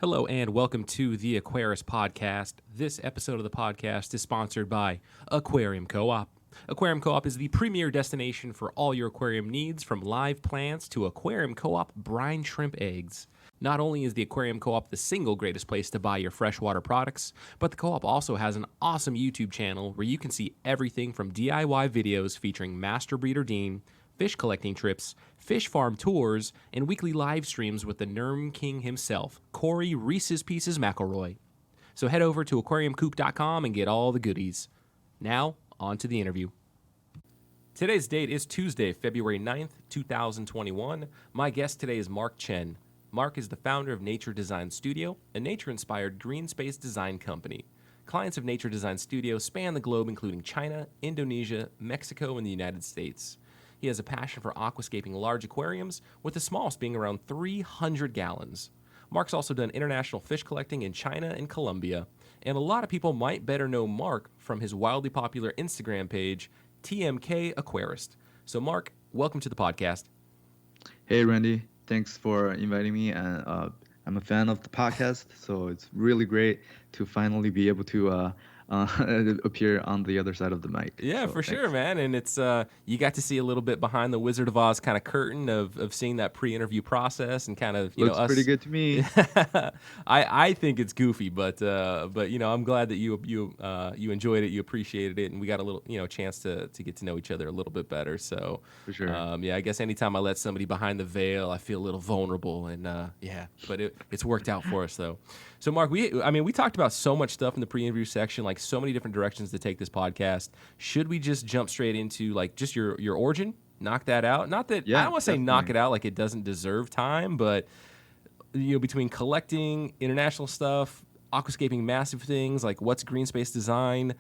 Hello and welcome to the Aquarius Podcast. This episode of the podcast is sponsored by Aquarium Co-Op. Aquarium Co-Op is the premier destination for all your aquarium needs, from live plants to Aquarium Co-Op brine shrimp eggs. Not only is the Aquarium Co-op the single greatest place to buy your freshwater products, but the co-op also has an awesome YouTube channel where you can see everything from DIY videos featuring Master Breeder Dean, fish collecting trips, fish farm tours, and weekly live streams with the Nerm King himself, Corey Reese's Pieces McElroy. So head over to aquariumcoop.com and get all the goodies. Now, on to the interview. Today's date is Tuesday, February 9th, 2021. My guest today is Mark Chen. Mark is the founder of Nature Design Studio, a nature-inspired green space design company. Clients of Nature Design Studio span the globe, including China, Indonesia, Mexico, and the United States. He has a passion for aquascaping large aquariums, with the smallest being around 300 gallons. Mark's also done international fish collecting in China and Colombia, and a lot of people might better know Mark from his wildly popular Instagram page, TMK Aquarist. So Mark, welcome to the podcast. Hey Randy, thanks for inviting me, and I'm a fan of the podcast, so it's really great to finally be able to appear on the other side of the mic. Yeah, so for sure, man. And it's you got to see a little bit behind the Wizard of Oz kind of curtain of seeing that pre-interview process and kind of Looks us. pretty good to me. I think it's goofy, but I'm glad that you enjoyed it, you appreciated it, and we got a little chance to get to know each other a little bit better. So For sure. I guess anytime I let somebody behind the veil, I feel a little vulnerable, and but it's worked out for us though. So Mark, we talked about so much stuff in the pre-interview section, like so many different directions to take this podcast. Should we just jump straight into like just your origin, knock that out? Not that I don't want to say knock it out like it doesn't deserve time, but between collecting international stuff, aquascaping massive things, like what's green space design,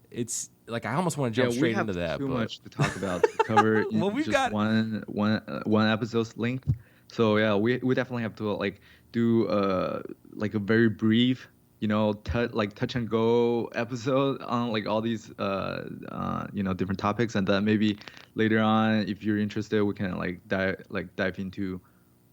it's like I almost want to jump straight into that. Too but much to talk about to cover well, in we've just got one episode's length. So yeah, we definitely have to do like a very brief, touch and go episode on like all these different topics, and then maybe later on, if you're interested, we can dive into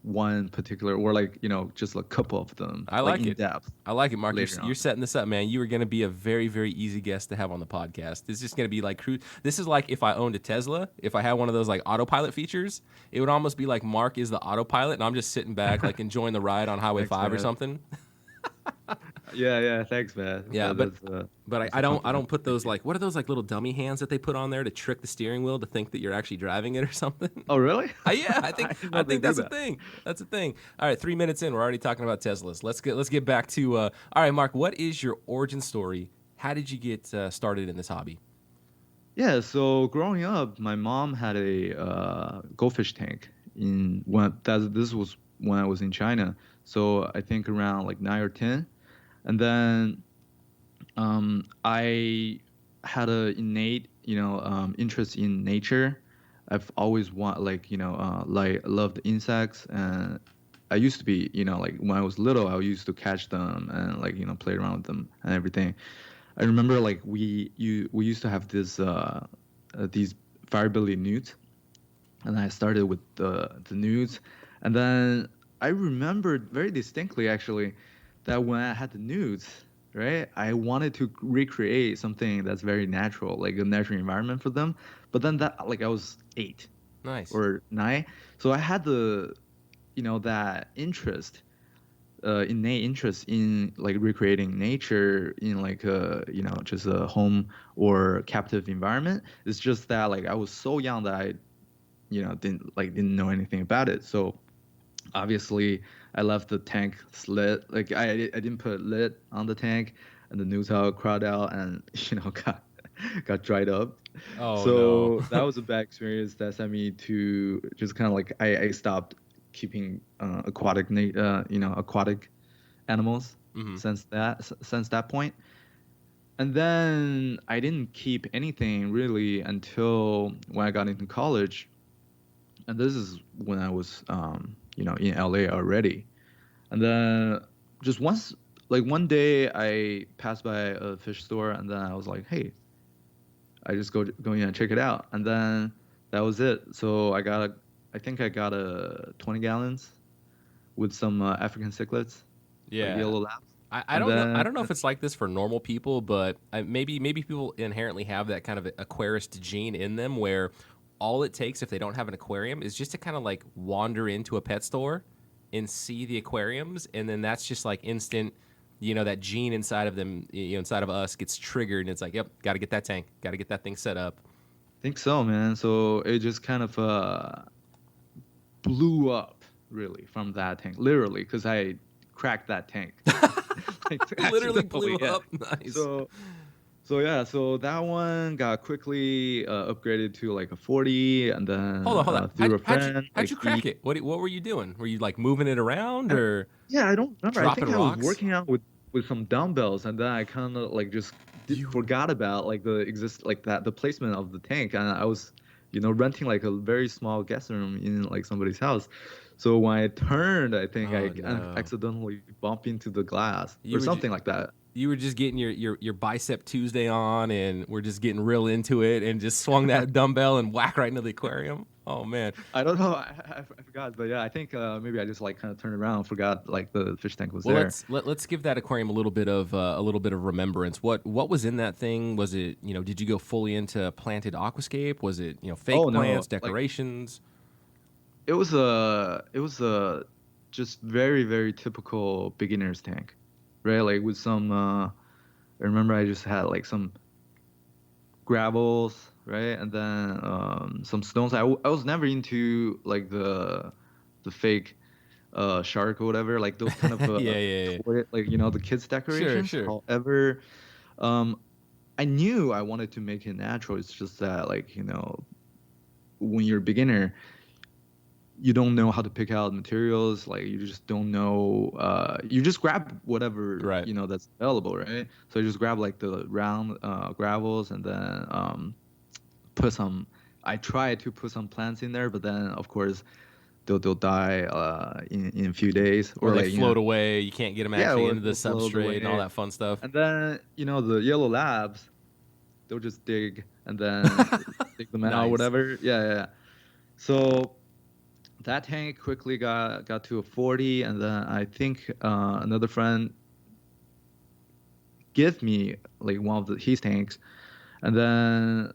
one particular, or just a couple of them. I like in it. depth. I like it, Mark. You're On. setting this up, man. You are going to be a very, very easy guest to have on the podcast. This is just going to be like This is like if I owned a Tesla, if I had one of those like autopilot features, it would almost be like Mark is the autopilot, and I'm just sitting back like enjoying the ride on Highway 5 or something. Yeah, thanks, man. Yeah, but I don't put those like, what are those like little dummy hands that they put on there to trick the steering wheel to think that you're actually driving it or something? Oh, really? Yeah, I think that's a thing. That's a thing. All right, 3 minutes in, we're already talking about Teslas. Let's get back to. All right, Mark, what is your origin story? How did you get started in this hobby? Yeah, so growing up, my mom had a goldfish tank this was when I was in China. So I think around like 9 or 10. And then I had an innate, interest in nature. I've always loved insects, and I used to be, when I was little, I used to catch them and play around with them and everything. I remember we used to have these fire-belly newts, and I started with the newts, and then I remembered very distinctly actually that when I had the newts, right, I wanted to recreate something that's very natural, like a natural environment for them. But then I was 8, nice, or 9, so I had that interest, innate interest in recreating nature in just a home or captive environment. It's just that I was so young that I didn't know anything about it. So obviously I left the tank slit. I didn't put lid on the tank, and the newts all crawled out and got dried up. Oh, so no. That was a bad experience that sent me to just kind of I stopped keeping aquatic animals since that point. And then I didn't keep anything really until when I got into college. And this is when I was in LA already. And then just one day I passed by a fish store, and then I was like, hey, I just go in and check it out. And then that was it. So I think I got a 20 gallons with some African cichlids. like Yeah. yellow labs. I And don't know. I then don't know if it's like this for normal people, but maybe people inherently have that kind of aquarist gene in them, where all it takes if they don't have an aquarium is just to kind of like wander into a pet store and see the aquariums, and then that's just like instant. That gene inside of them, inside of us, gets triggered, and it's like, yep, got to get that tank, got to get that thing set up. I think so, man. So it just kind of blew up really from that tank, literally, because I cracked that tank. Like, Literally blew accidentally, yeah. up. Nice. So yeah, so that one got quickly upgraded to like a 40, and then Hold on. through a friend, How'd like you crack it? What were you doing? Were you like moving it around I- or yeah, I don't remember. I dropping think I was rocks? working out with some dumbbells, and then I kind of like just You forgot about like the placement of the tank, and I was, renting like a very small guest room in like somebody's house. So when I turned, I think Oh I no. accidentally bumped into the glass You or were ju- something like that. you were just getting your bicep Tuesday on, and we're just getting real into it, and just swung that dumbbell and whack right into the aquarium. Oh man. I don't know. I forgot, but yeah, I think maybe I just like kind of turned around, forgot like the fish tank was Well, there. let's give that aquarium a little bit of remembrance. What was in that thing? Was it did you go fully into planted aquascape? Was it fake Oh no, plants, like decorations? it was a just very very typical beginner's tank, right? Like with some I remember I just had like some gravels, right, and then some stones. I was never into like the fake shark or whatever, like those kind of Yeah. like the kids Sure, decorations. sure. However, um, I knew I wanted to make it natural. It's just that like when you're a beginner, you don't know how to pick out materials, like you just don't know, you just grab whatever Right. that's available, right? So I just grab like the round gravels, and then put some I try to put some plants in there, but then of course they'll die in a few days, Or or they like float away. You can't get them yeah, actually or into the they'll float substrate and all away. that fun stuff. And then the yellow labs, they'll just dig and then dig them out, Nice. whatever. Yeah. So that tank quickly got to a 40, and then I think another friend gave me like one of his tanks, and then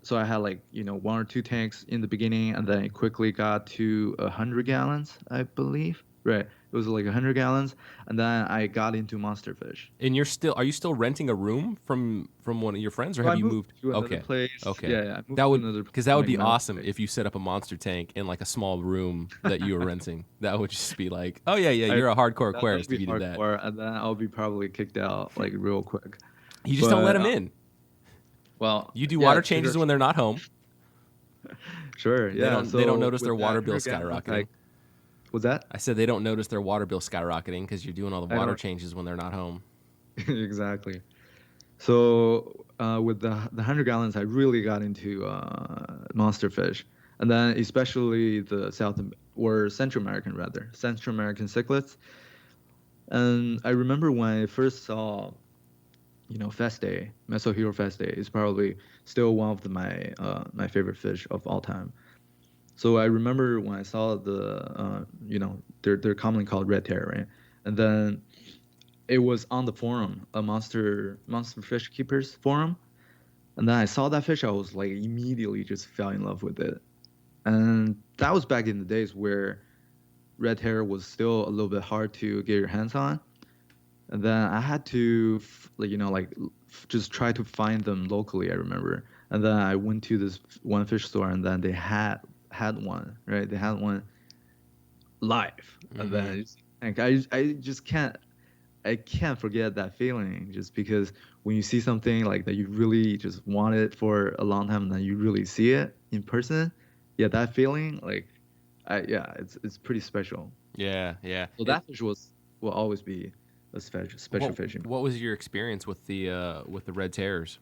so I had like one or two tanks in the beginning, and then it quickly got to 100 gallons, I believe. Right, it was like 100 gallons, and then I got into monster fish. And are you still renting a room from one of your friends, or So have I you moved moved? to another Okay. place. Okay. Yeah, I moved to another place Because that in would like be Mountain awesome State. if you set up a monster tank in like a small room that you were renting. That would just be like, oh yeah, you're a hardcore That'll aquarist be if you did that. hardcore, and then I'll be probably kicked out like real quick. You just don't let But them in. well, You do yeah, water changes when they're not home. sure, yeah. They don't So notice their with that water bill 100 gallons, skyrocketing. was that? I said they don't notice their water bill skyrocketing because you're doing all the I water don't changes when they're not home. exactly. So with the 100 gallons, I really got into monster fish, and then especially the or Central American, rather Central American cichlids. And I remember when I first saw, Fest Day, Meso Hero Fest Day is probably still one of my favorite fish of all time. So I remember when I saw they're commonly called red tear, right? And then it was on the forum, a monster fish keepers forum, and then I saw that fish. I was like immediately just fell in love with it, and that was back in the days where red hair was still a little bit hard to get your hands on, and then I had to just try to find them locally. I remember, and then I went to this one fish store, and then they had one, right? They had one live, and then like I just can't forget that feeling, just because when you see something like that you really just want it for a long time, and then you really see it in person, yeah, that feeling, like it's pretty special. Yeah. So that fish will always be a special fish in my What was your experience with the red terrors?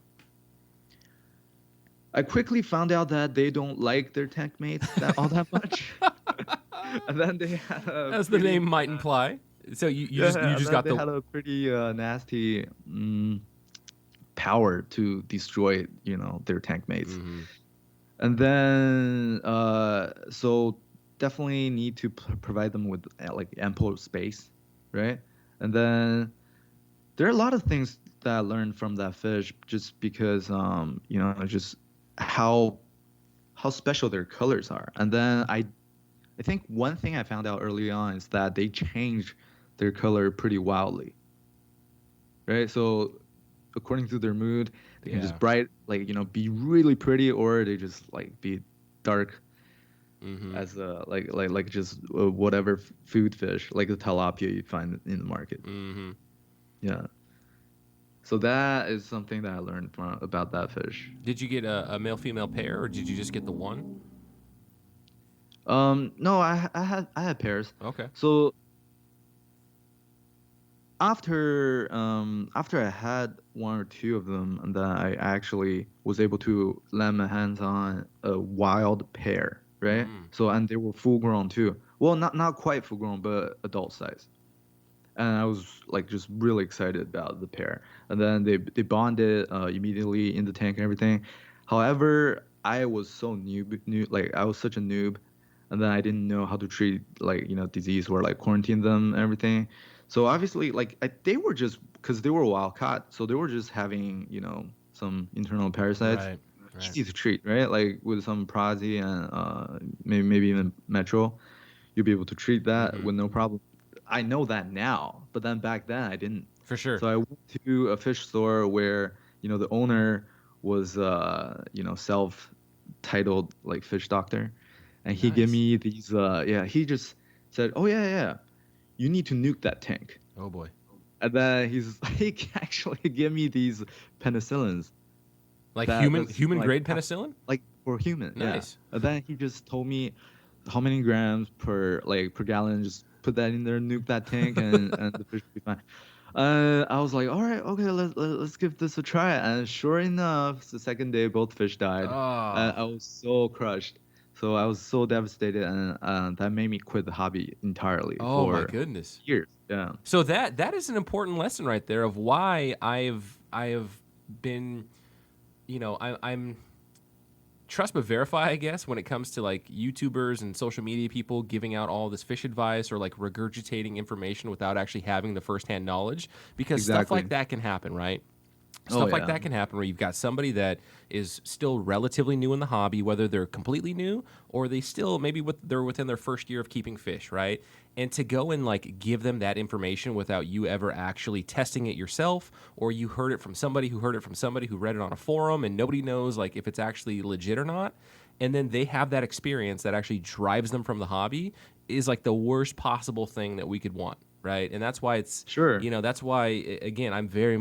I quickly found out that they don't like their tank mates all that much. And then they had As the name might imply. So you and just then got they the had a pretty nasty power to destroy, their tank mates. And then so definitely need to provide them with like ample space, right? And then there are a lot of things that I learned from that fish just because just how special their colors are. And then I think one thing I found out early on is that they change their color pretty wildly, right? So according to their mood, they can Yeah. just bright, like, be really pretty, or they just like be dark as a like just whatever food fish, like the tilapia you find in the market. Yeah. So that is something that I learned from about that fish. Did you get a male female pair, or did you just get the one? No, I had pairs. Okay. So after I had one or two of them, and then I actually was able to land my hands on a wild pair, right? So and they were full grown too. Well, not quite full grown, but adult size. And I was like just really excited about the pair. And then they bonded immediately in the tank and everything. However, I was so new, like I was such a noob, and then I didn't know how to treat like disease or like quarantine them and everything. So obviously, like they were just because they were wild caught, so they were just having some internal parasites. Right. Easy to treat, right? Like with some Prazi and maybe even Metro, you'll be able to treat that with no problem. I know that now, but then back then I didn't. For sure. So I went to a fish store where the owner was self-titled like fish doctor, and he gave Nice. me these. He just said, "Oh yeah, you need to nuke that tank." Oh boy. And then he actually gave me these penicillins. Like That's human like grade penicillin? like for human. Nice. Yeah. And then he just told me how many grams per gallon. Just put that in there, nuke that tank, and the fish will be fine. I was like, all right, okay, let's give this a try. And sure enough, the second day, both fish died. Oh. I was so crushed. So I was so devastated, and that made me quit the hobby entirely Oh my for goodness. years. Yeah. So that is an important lesson right there of why I have been, I'm trust but verify, I guess, when it comes to like YouTubers and social media people giving out all this fish advice or like regurgitating information without actually having the firsthand knowledge, because stuff like Exactly. that can happen, right? Oh Stuff like yeah. that can happen where you've got somebody that is still relatively new in the hobby, whether they're completely new or they still maybe they're within their first year of keeping fish, right? And to go and like give them that information without you ever actually testing it yourself, or you heard it from somebody who heard it from somebody who read it on a forum, and nobody knows like if it's actually legit or not, and then they have that experience that actually drives them from the hobby, is like the worst possible thing that we could want, right? And that's why it's Sure. that's why again I'm very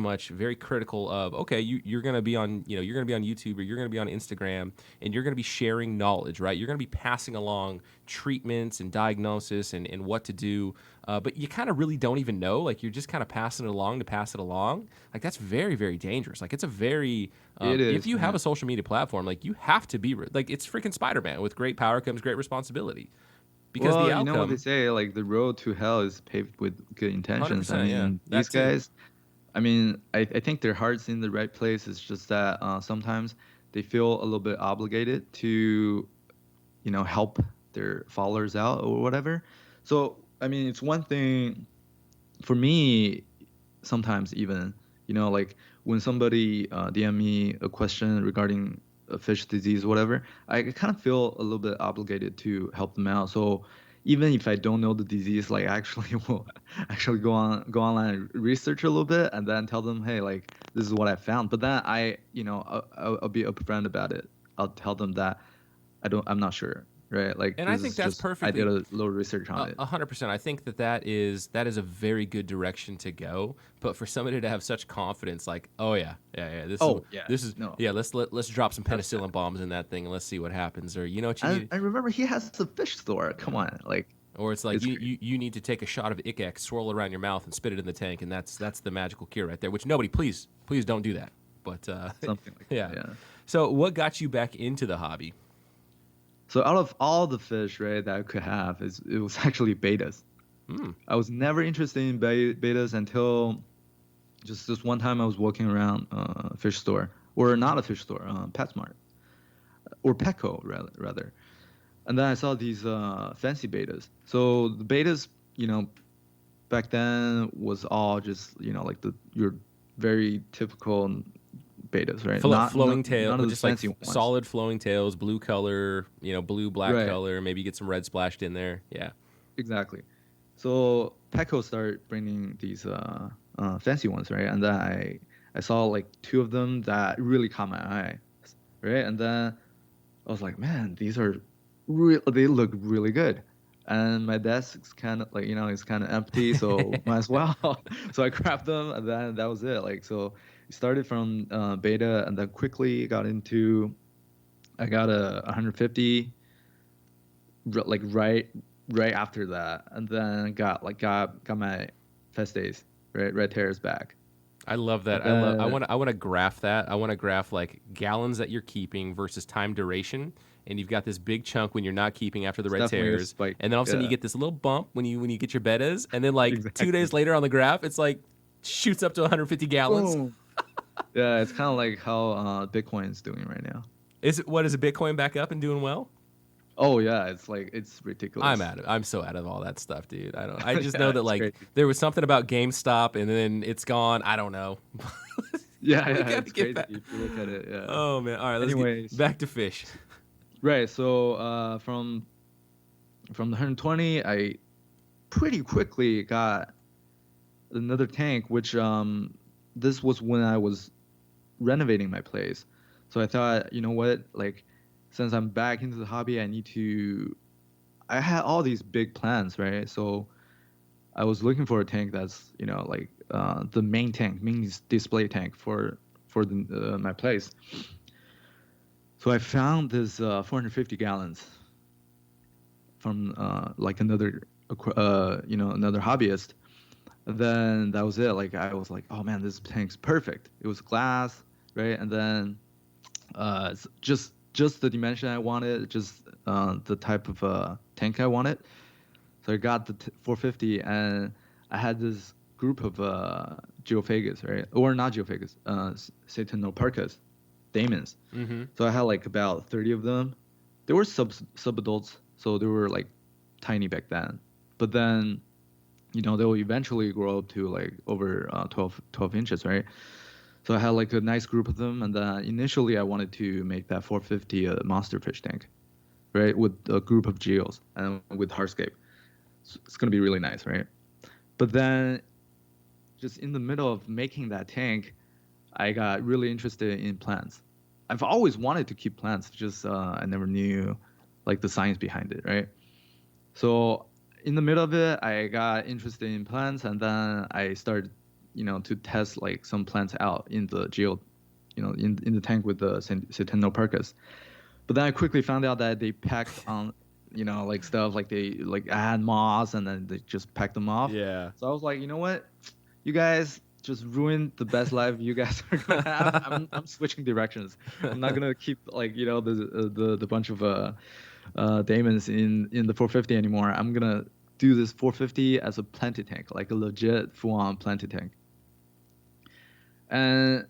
critical of, okay, you're going to be on you're going to be on YouTube or you're going to be on Instagram, and you're going to be sharing knowledge, right? You're going to be passing along treatments and diagnosis and what to do, but you kind of really don't even know, like you're just kind of passing it along to pass it along. Like that's very dangerous. Like it's a very It if is, you have man. a social media platform, like you have to be like it's freaking Spider-Man, with great power comes great responsibility, because the Well, you know what they outcome. say, like the road to hell is paved with good intentions. I 100%, yeah, mean, that these too. guys, I mean, I think their heart's in the right place. It's just that sometimes they feel a little bit obligated to, help their followers out or whatever. So, I mean, it's one thing for me, sometimes even, like when somebody DM me a question regarding a fish disease, whatever, I kind of feel a little bit obligated to help them out. So even if I don't know the disease, like I actually will actually go online and research a little bit and then tell them, hey, like this is what I found. But then I'll be upfront about it. I'll tell them that I'm not sure, right? Like And I this think is that's just I did perfectly a little research on it. 100%. I think that is a very good direction to go. But for somebody to have such confidence, like, oh yeah, Oh yeah, this is no. yeah, let's drop some penicillin bombs in that thing and let's see what happens, or you know what you I need, remember he has a fish store. Come on, like or it's like it's you need to take a shot of Icex, swirl it around your mouth, and spit it in the tank, and that's the magical cure right there. Which nobody, please don't do that. But something like yeah. that. Yeah. So what got you back into the hobby? So out of all the fish, right, that I could have, it was actually betas. Hmm. I was never interested in betas until just this one time I was walking around a fish store, or not a fish store, PetSmart, or Petco rather. And then I saw these fancy betas. So the betas, back then was all just like your very typical betas, right? Flowing tail, None of the just like fancy ones. solid flowing tails, blue color, blue black Right, color. Maybe get some red splashed in there. Yeah. exactly. So Petco started bringing these fancy ones, right? And then I saw like two of them that really caught my eye, right? And then I was like, man, these are real. They look really good. And my desk is kind of like it's kind of empty, so might as well. So I grabbed them, and then that was it. Like so, it started from beta, and then quickly got into. I got a 150, like right after that, and then got my fest days, right, red tears back, I love and that. then I want to graph that. I want to graph like gallons that you're keeping versus time duration. And you've got this big chunk when you're not keeping after the it's red definitely a tears, spike. and then all of a sudden you Yeah, get this little bump when you get your betas, and then like 2 days exactly. later on the graph, it's like shoots up to 150 gallons. Boom. Yeah, it's kind of like how Bitcoin's doing right now. Is it what is it? Bitcoin back up and doing well? Oh yeah, it's I'm ridiculous. out of. I'm so out of all that stuff, dude. I don't. I just know Yeah, that it's like crazy. there was something about GameStop and then it's gone. I don't know. Yeah, We yeah, gotta it's get crazy back. if you look at it. Yeah. Oh man. All right, let's get Anyways, back to fish. right. So from the 120, I pretty quickly got another tank, which this was when I was renovating my place. So I thought, you know what, like since I'm back into the hobby, I had all these big plans, right? So I was looking for a tank that's, like the main tank, main display tank for my place. So I found this 450 gallons from like another hobbyist. And then that was it. Like I was like, oh man, this tank's perfect. It was glass, right? And then it's just the dimension I wanted, just the type of tank I wanted. So I got the 450, and I had this group of geophagus, right? Or not geophagus, Satanoparcas, daemons. Mm-hmm. So I had like about 30 of them. They were sub-adults, so they were like tiny back then. But then, they will eventually grow up to like over 12 inches, right? So I had like a nice group of them, and then initially I wanted to make that 450 a monster fish tank, right, with a group of geos and with hardscape. So it's gonna be really nice, right? But then, just in the middle of making that tank, I got really interested in plants. I've always wanted to keep plants, just I never knew like the science behind it, right? So in the middle of it, I got interested in plants, and then I started, to test like some plants out in the geo, in the tank with the Centennial. But then I quickly found out that they packed on, like stuff like they like add moss, and then they just packed them off. Yeah. So I was like, you know what, you guys just ruined the best life you guys are gonna have. I'm switching directions. I'm not gonna keep like the bunch of daemons in the 450 anymore. I'm gonna do this 450 as a planted tank, like a legit full-on planted tank. And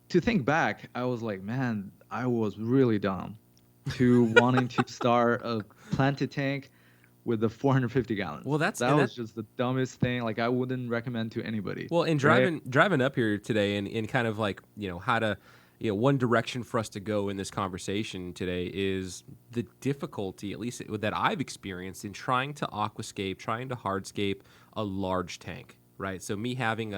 to think back, I was like, man, I was really dumb to wanting to start a planted tank with the 450 gallons. Well, That was just the dumbest thing. Like I wouldn't recommend to anybody. well, in Right? driving up here today, and in kind of like how to one direction for us to go in this conversation today is the difficulty, at least that I've experienced in trying to aquascape, trying to hardscape a large tank. Right. So me having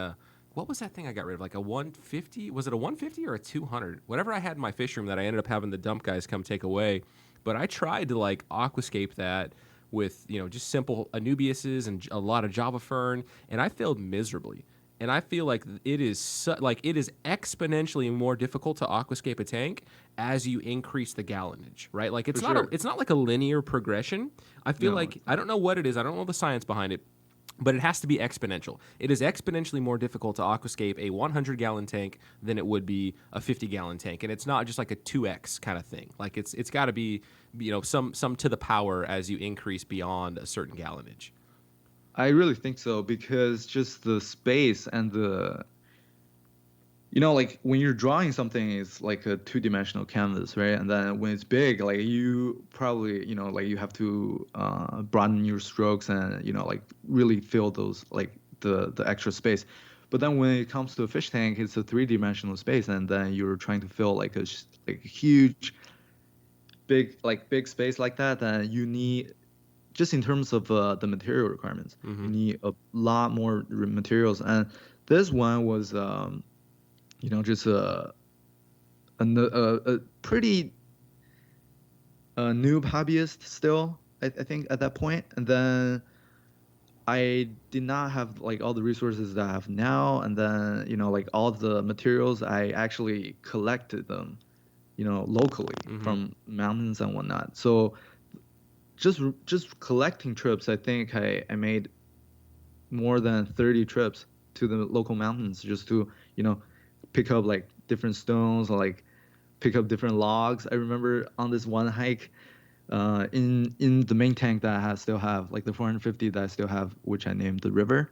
what was that thing I got rid of? Like a 150? Was it a 150 or a 200? Whatever I had in my fish room that I ended up having the dump guys come take away. But I tried to like aquascape that with just simple Anubiuses and a lot of Java Fern, and I failed miserably. And I feel like it is it is exponentially more difficult to aquascape a tank as you increase the gallonage, right? Like For sure. it's not like a linear progression. I feel No, like it's I not. don't know what it is. I don't know the science behind it, but it has to be exponential. It is exponentially more difficult to aquascape a 100-gallon tank than it would be a 50-gallon tank, and it's not just like a 2x kind of thing. Like it's got to be some to the power as you increase beyond a certain gallonage. I really think so because just the space and like when you're drawing something, it's like a two-dimensional canvas, right? And then when it's big, like you probably, like you have to broaden your strokes and, like really fill those, like the extra space. But then when it comes to a fish tank, it's a three-dimensional space, and then you're trying to fill like like a huge, big space like that. Then you need, just in terms of the material requirements, you need a lot more materials. And this one was, just a pretty noob hobbyist still, I think at that point. And then I did not have like all the resources that I have now. And then, like all the materials, I actually collected them, locally from mountains and whatnot. So just collecting trips, I think I made more than 30 trips to the local mountains just to, pick up like different stones or like pick up different logs. I remember on this one hike, in the main tank that I still have, like the 450 that I still have, which I named the river.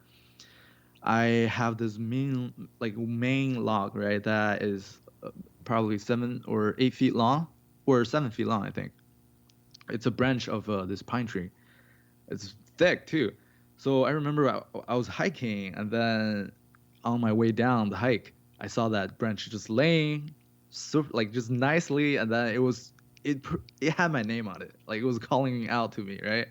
I have this main log, right? That is probably 7 or 8 feet long, or 7 feet long, I think. It's a branch of this pine tree. It's thick too. So I remember I was hiking, and then on my way down the hike, I saw that branch just laying, so like just nicely, and then it had my name on it, like it was calling out to me, right?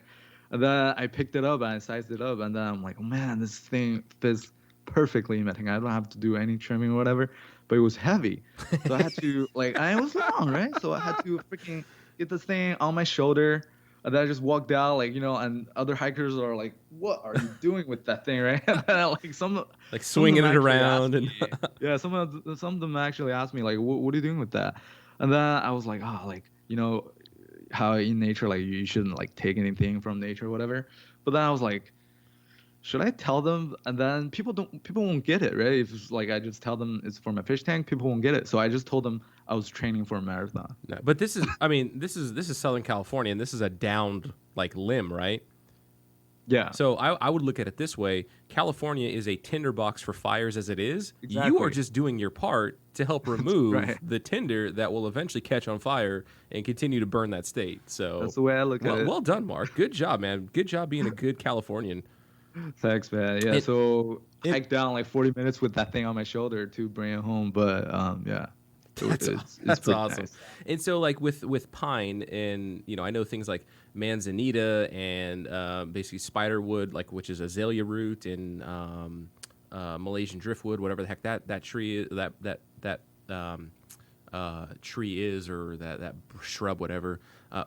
And then I picked it up and I sized it up, and then I'm like, oh man, this thing fits perfectly in my tank. I don't have to do any trimming or whatever, but it was heavy, so I had to like, and it was long, right? So I had to freaking get this thing on my shoulder. And then I just walked out, like, and other hikers are like, "What are you doing with that thing?" Right? And then, like Like some of swinging them it actually asked around and me, yeah, some of them actually asked me like, what are you doing with that? And then I was like, oh, like, how in nature, like you shouldn't like take anything from nature or whatever. But then I was like, should I tell them? And then people won't get it, right? If it's like I just tell them it's for my fish tank, people won't get it. So I just told them I was training for a marathon. no, but this is, I mean, this is Southern California, and this is a downed like limb, right? Yeah. So I would look at it this way: California is a tinderbox for fires as it is. You are Exactly. just doing your part to help remove Right. the tinder that will eventually catch on fire and continue to burn that state. So That's the way I look at it. well done, Mark. Good job, man. Good job being a good Californian. Thanks, man. Yeah, so hiked down like 40 minutes with that thing on my shoulder to bring it home. But yeah, it's That's pretty awesome. nice. And so, like with pine, and I know things like manzanita and basically spiderwood, like which is azalea root, and Malaysian driftwood, whatever the heck that tree is, tree is, or that shrub, whatever.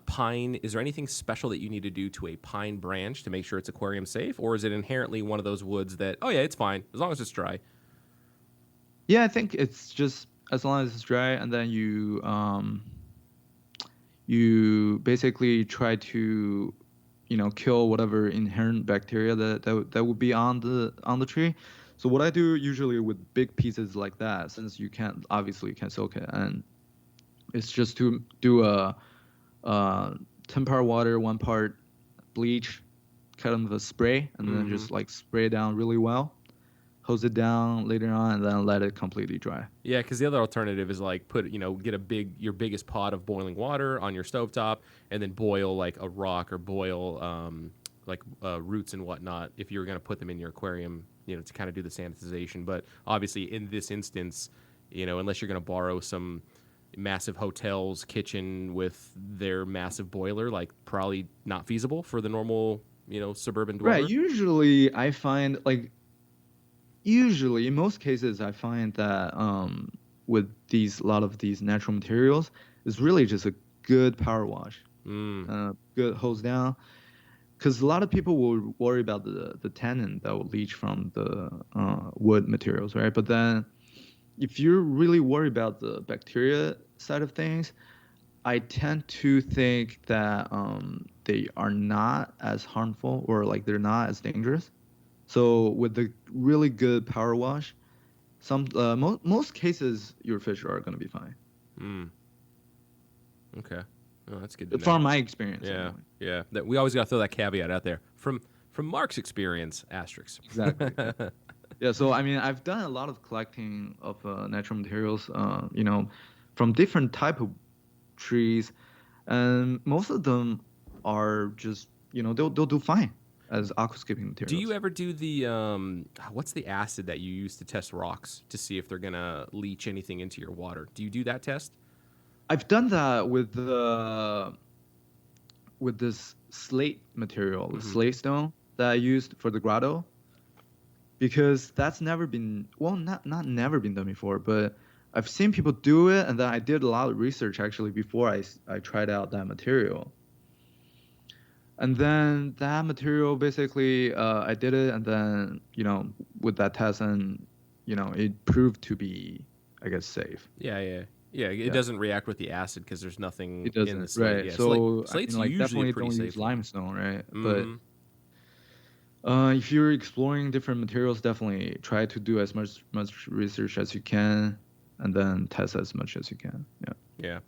Pine. Is there anything special that you need to do to a pine branch to make sure it's aquarium safe, or is it inherently one of those woods that, oh yeah, it's fine as long as it's dry? Yeah, I think it's just as long as it's dry, and then you basically try to kill whatever inherent bacteria that would be on the tree. So what I do usually with big pieces like that, since you can't soak it, and it's just to do a 10 part water, 1 part bleach, kind of a spray, and then just like spray it down really well, hose it down later on, and then let it completely dry. Yeah, because the other alternative is like get your biggest pot of boiling water on your stovetop, and then boil like a rock, or boil roots and whatnot if you were going to put them in your aquarium, to kind of do the sanitization. But obviously, in this instance, unless you're going to borrow some massive hotel's kitchen with their massive boiler, like probably not feasible for the normal, suburban dweller. Right. Usually, I find like in most cases, I find that with a lot of these natural materials, it's really just a good power wash, good hose down. Because a lot of people will worry about the tannin that will leach from the wood materials, right? But then if you're really worried about the bacteria side of things, I tend to think that they are not as harmful, or like they're not as dangerous. So with the really good power wash, most cases your fish are going to be fine. Okay. Oh, that's good to know. From my experience. Yeah, anyway. yeah. That we always got to throw that caveat out there. From Mark's experience, asterisk. Exactly. Yeah, so I mean, I've done a lot of collecting of natural materials, from different type of trees, and most of them are just, they'll do fine as aquascaping Do you materials. ever do the what's the acid that you use to test rocks to see if they're gonna leach anything into your water? Do you do that test? I've done that with this slate material, the Mm-hmm. slate stone that I used for the grotto, because that's never been, well, not never been done before, but I've seen people do it, and then I did a lot of research actually before I tried out that material. And then that material basically, I did it, and then with that test, and it proved to be, I guess, safe. Yeah, yeah, yeah. It Yeah, doesn't react with the acid because there's nothing it in the doesn't, slate. right? Yeah, So I slate's mean, like, usually a definitely pretty don't use safe one. limestone, right? But Mm-hmm. if you're exploring different materials, definitely try to do as much research as you can, and then test as much as you can. Yeah. Yeah.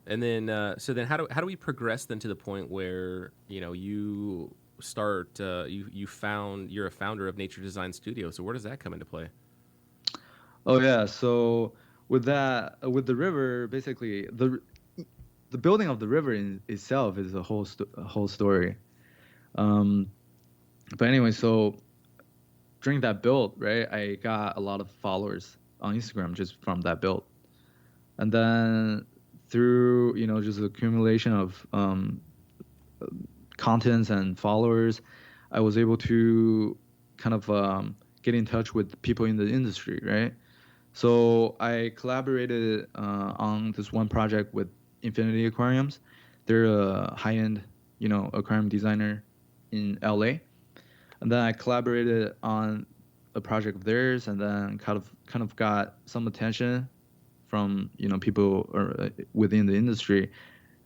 And then, so then, how do we progress then to the point where you start you're a founder of Nature Design Studio. So where does that come into play? Oh yeah. So with that, with the river, basically the building of the river in itself is a whole story. Um, but anyway, so during that build, right, I got a lot of followers on Instagram just from that build, and then through just accumulation of contents and followers, I was able to kind of get in touch with people in the industry, right? So I collaborated on this one project with Infinity Aquariums. They're a high-end, aquarium designer in LA. And then I collaborated on a project of theirs, and then kind of got some attention from people within the industry.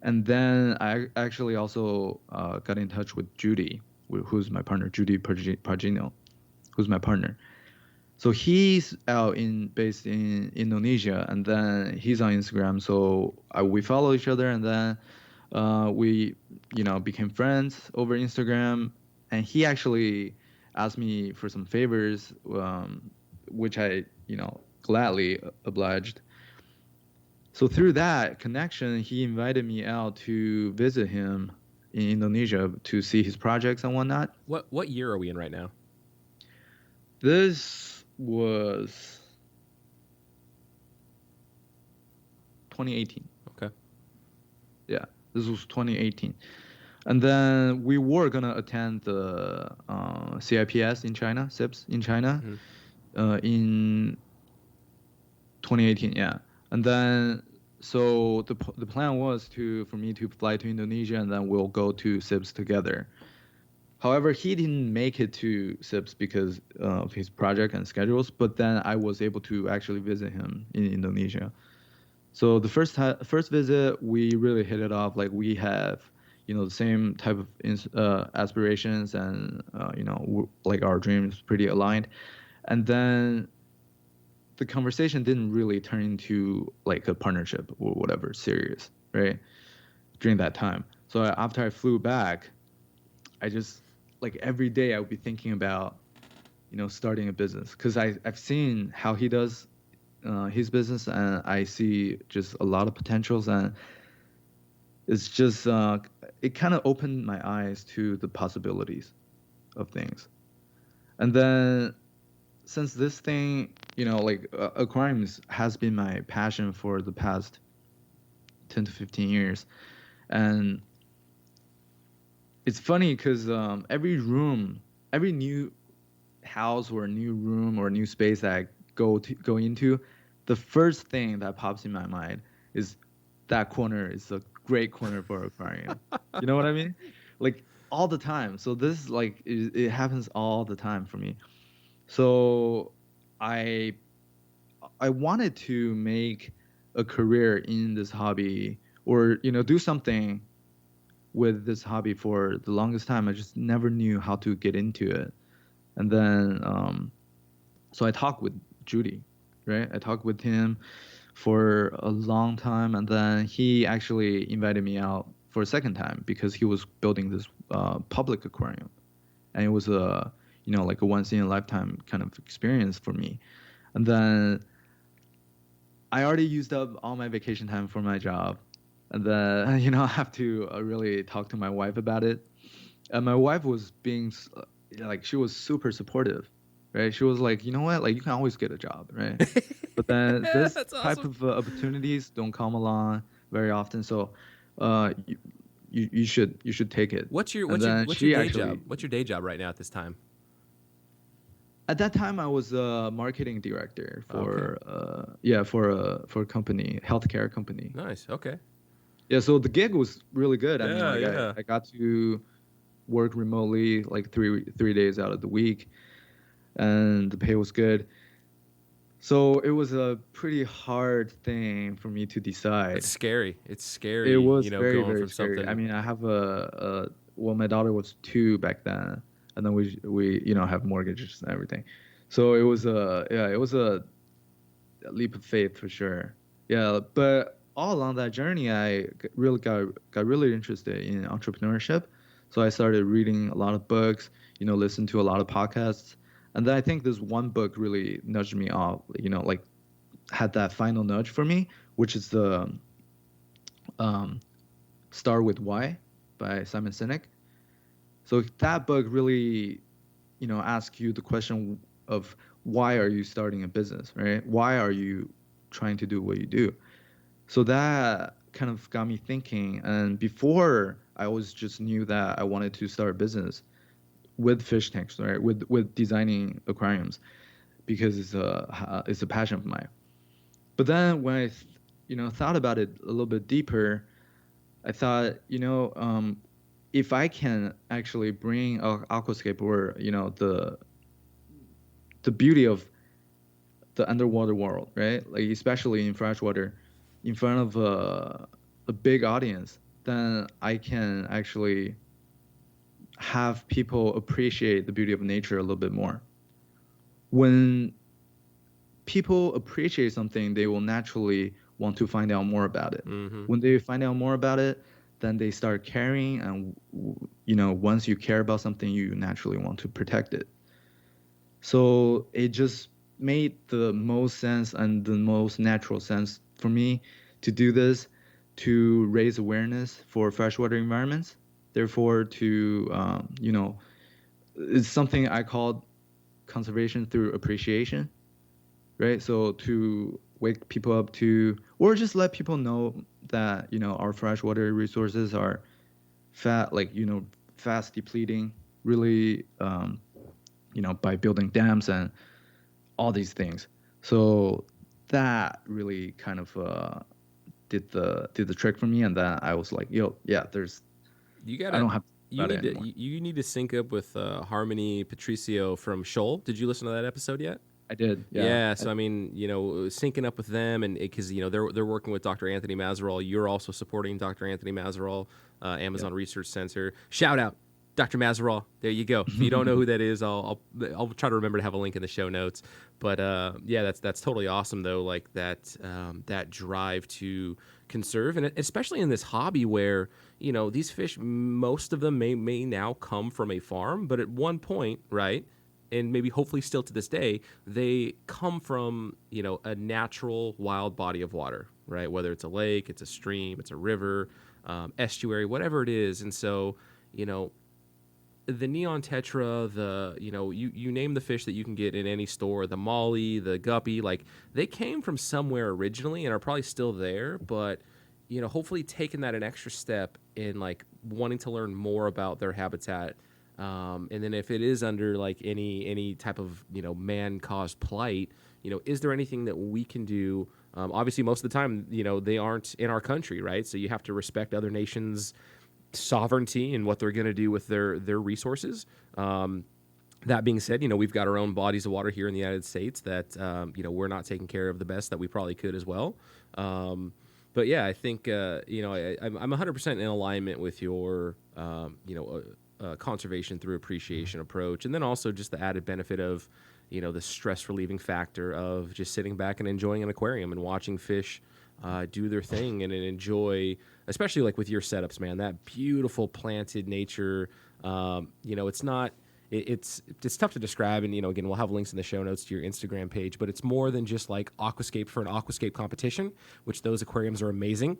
And then I actually also got in touch with Judy, who's my partner, Judy Pagino, who's my partner. So he's based in Indonesia, and then he's on Instagram. So we follow each other, and then we became friends over Instagram. And he actually asked me for some favors, which I gladly obliged. So through that connection, he invited me out to visit him in Indonesia to see his projects and whatnot. What year are we in right now? This was 2018. Okay. Yeah, this was 2018. And then we were gonna attend the CIPS in China, CIPS in China, in 2018. Yeah, and then so the plan was for me to fly to Indonesia, and then we'll go to CIPS together. However, he didn't make it to CIPS because of his project and schedules. But then I was able to actually visit him in Indonesia. So the first visit, we really hit it off. Like, we have, the same type of aspirations, and like, our dreams pretty aligned. And then the conversation didn't really turn into like a partnership or whatever serious, right? During that time. So after I flew back, I just, like, every day I would be thinking about, starting a business, because I've seen how he does his business, and I see just a lot of potentials, and it's just it kind of opened my eyes to the possibilities of things. And then since this thing, like, aquariums has been my passion for the past 10 to 15 years, and it's funny because every new house or new room or new space that I go into, the first thing that pops in my mind is that corner is a great corner for aquarium. You know what I mean? Like, all the time. So this, like, it happens all the time for me. So I I wanted to make a career in this hobby, or do something with this hobby for the longest time. I just never knew how to get into it. And then so I talked with Judy, right? I talked with him for a long time, and then he actually invited me out for a second time because he was building this public aquarium, and it was a like a once in a lifetime kind of experience for me. And then I already used up all my vacation time for my job. And then, I have to really talk to my wife about it. And my wife was like, she was super supportive, right? She was like, you know what? Like, you can always get a job, right? But then this That's type awesome. of opportunities don't come along very often. So, uh, you should take it. What's your And what's your then what's your she day actually, job? What's your day job right now at this time? at that time, I was a marketing director Okay. for a company, healthcare company. Nice. Okay. Yeah, so the gig was really good. I mean, Yeah, like yeah. I got to work remotely like three days out of the week, and the pay was good. So it was a pretty hard thing for me to That's decide. scary. It's It scary, was very, going very from scary. I something. mean, I have well, my daughter was 2 back then, and then we have mortgages and everything. So it was a leap of faith for sure. Yeah, but all along that journey, really got really interested in entrepreneurship. So I started reading a lot of books, listened to a lot of podcasts, and then I think this one book really nudged me off. Like had that final nudge for me, which is the um, Start with Why by Simon Sinek. So that book really, asks you the question of why are you starting a business, right? Why are you trying to do what you do? So that kind of got me thinking. And before, I always just knew that I wanted to start a business with fish tanks, right? With designing aquariums because it's a passion of mine. But then when I thought about it a little bit deeper, I thought, if I can actually bring aquascape or the beauty of the underwater world, right? Like especially in freshwater, in front of a big audience, then I can actually have people appreciate the beauty of nature a little bit more. When people appreciate something, they will naturally want to find out more about it. Mm-hmm. When they find out more about it, then they start caring, and once you care about something, you naturally want to protect it. So it just made the most sense and the most natural sense for me to do this, to raise awareness for freshwater environments. Therefore, it's something I call conservation through appreciation, right? So to wake people up to, or just let people know that, our freshwater resources are fast depleting, really, by building dams and all these things. So that really kind of did the trick for me, and then I was like, yo, yeah, You I gotta don't have to think you about it need to anymore. you need to sync up with Harmony Patricio from Shoal. Did you listen to that episode yet? I did, yeah. Yeah, so I mean, syncing up with them, and because they're working with Dr. Anthony Mazerall. You're also supporting Dr. Anthony Mazerall, Yeah. Amazon Research Center. Shout out, Dr. Mazerall. There you go. If you don't know who that is, I'll try to remember to have a link in the show notes. But yeah, that's totally awesome though. Like that drive to conserve, and especially in this hobby where these fish, most of them may now come from a farm, but at one point, right? And maybe hopefully still to this day, they come from, a natural wild body of water, right? Whether it's a lake, it's a stream, it's a river, estuary, whatever it is. And so, you know, the neon tetra, you name the fish that you can get in any store, the molly, the guppy, like they came from somewhere originally and are probably still there, but hopefully taking that an extra step in like wanting to learn more about their habitat. And then if it is under like any type of man caused plight, is there anything that we can do? Obviously, most of the time, they aren't in our country, right? So you have to respect other nations' sovereignty and what they're going to do with their resources. That being said, we've got our own bodies of water here in the United States that we're not taking care of the best that we probably could as well. But yeah, I think I'm 100% in alignment with your conservation through appreciation approach, and then also just the added benefit of the stress relieving factor of just sitting back and enjoying an aquarium and watching fish do their thing and enjoy, especially like with your setups, man, that beautiful planted nature. It's not it's tough to describe, and again, we'll have links in the show notes to your Instagram page, but it's more than just like aquascape for an aquascape competition, which those aquariums are amazing.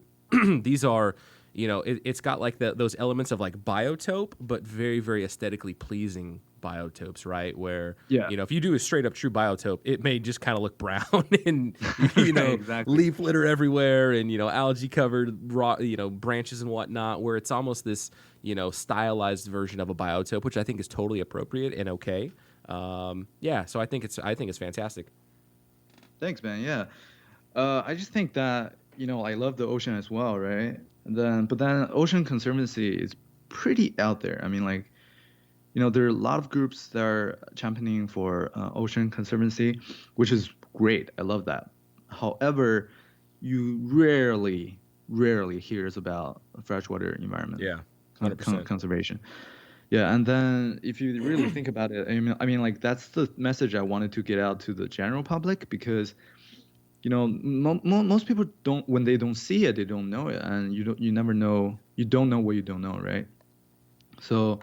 These are, it's got like those elements of like biotope, but very, very aesthetically pleasing biotopes, right? Where, Yeah. if you do a straight up true biotope, it may just kind of look brown and, Exactly. leaf litter everywhere and, algae covered raw, branches and whatnot, where it's almost this, stylized version of a biotope, which I think is totally appropriate and okay. So I think it's fantastic. Thanks, man. Yeah. I just think that, I love the ocean as well, right? But then Ocean Conservancy is pretty out there. I mean, like, there are a lot of groups that are championing for Ocean Conservancy, which is great. I love that. However, you rarely hears about freshwater environment. Yeah, 100%. Conservation. Yeah, and then if you really think about it, I mean, like that's the message I wanted to get out to the general public because, most people don't when they don't see it, they don't know it, and you never know, you don't know what you don't know, right? So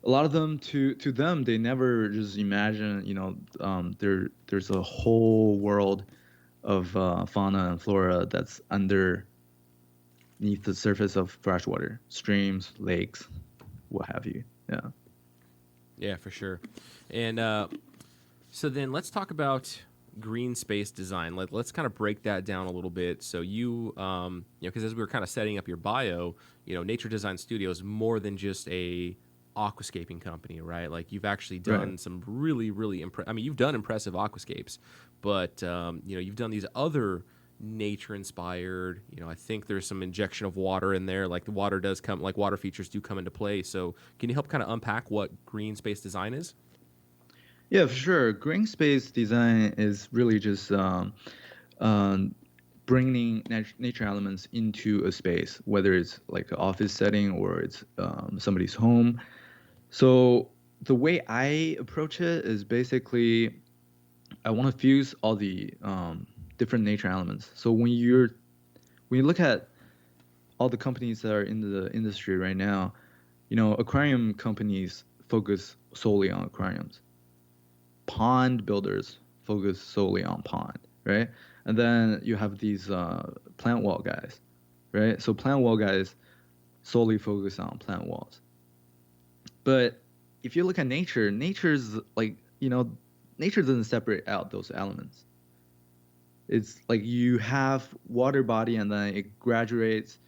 a lot of them to them they never just imagine there's a whole world of fauna and flora that's underneath the surface of freshwater streams, lakes, what have you. Yeah, for sure. And so then let's talk about green space design. Let's kind of break that down a little bit. So you because as we were kind of setting up your bio, Nature Design Studio is more than just a aquascaping company, right? Like you've actually done some really, really you've done impressive aquascapes, but you've done these other nature inspired, I think there's some injection of water in there, like the water does come, like water features do come into play. So can you help kind of unpack what green space design is? Yeah, for sure. Green space design is really just bringing nature elements into a space, whether it's like an office setting or it's somebody's home. So the way I approach it is basically I want to fuse all the different nature elements. So when you look at all the companies that are in the industry right now, aquarium companies focus solely on aquariums. Pond builders focus solely on pond, right? And then you have these plant wall guys, right? So plant wall guys solely focus on plant walls. But if you look at nature's like, nature doesn't separate out those elements. It's like you have water body and then it graduates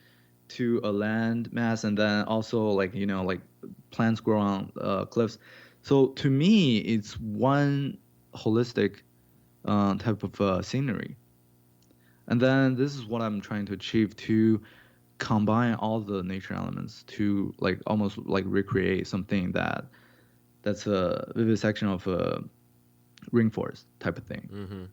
to a land mass and then also like, like plants grow on cliffs. So to me, it's one holistic type of scenery. And then this is what I'm trying to achieve, to combine all the nature elements to like almost like recreate something that's a vivid section of a rainforest type of thing. Mm-hmm.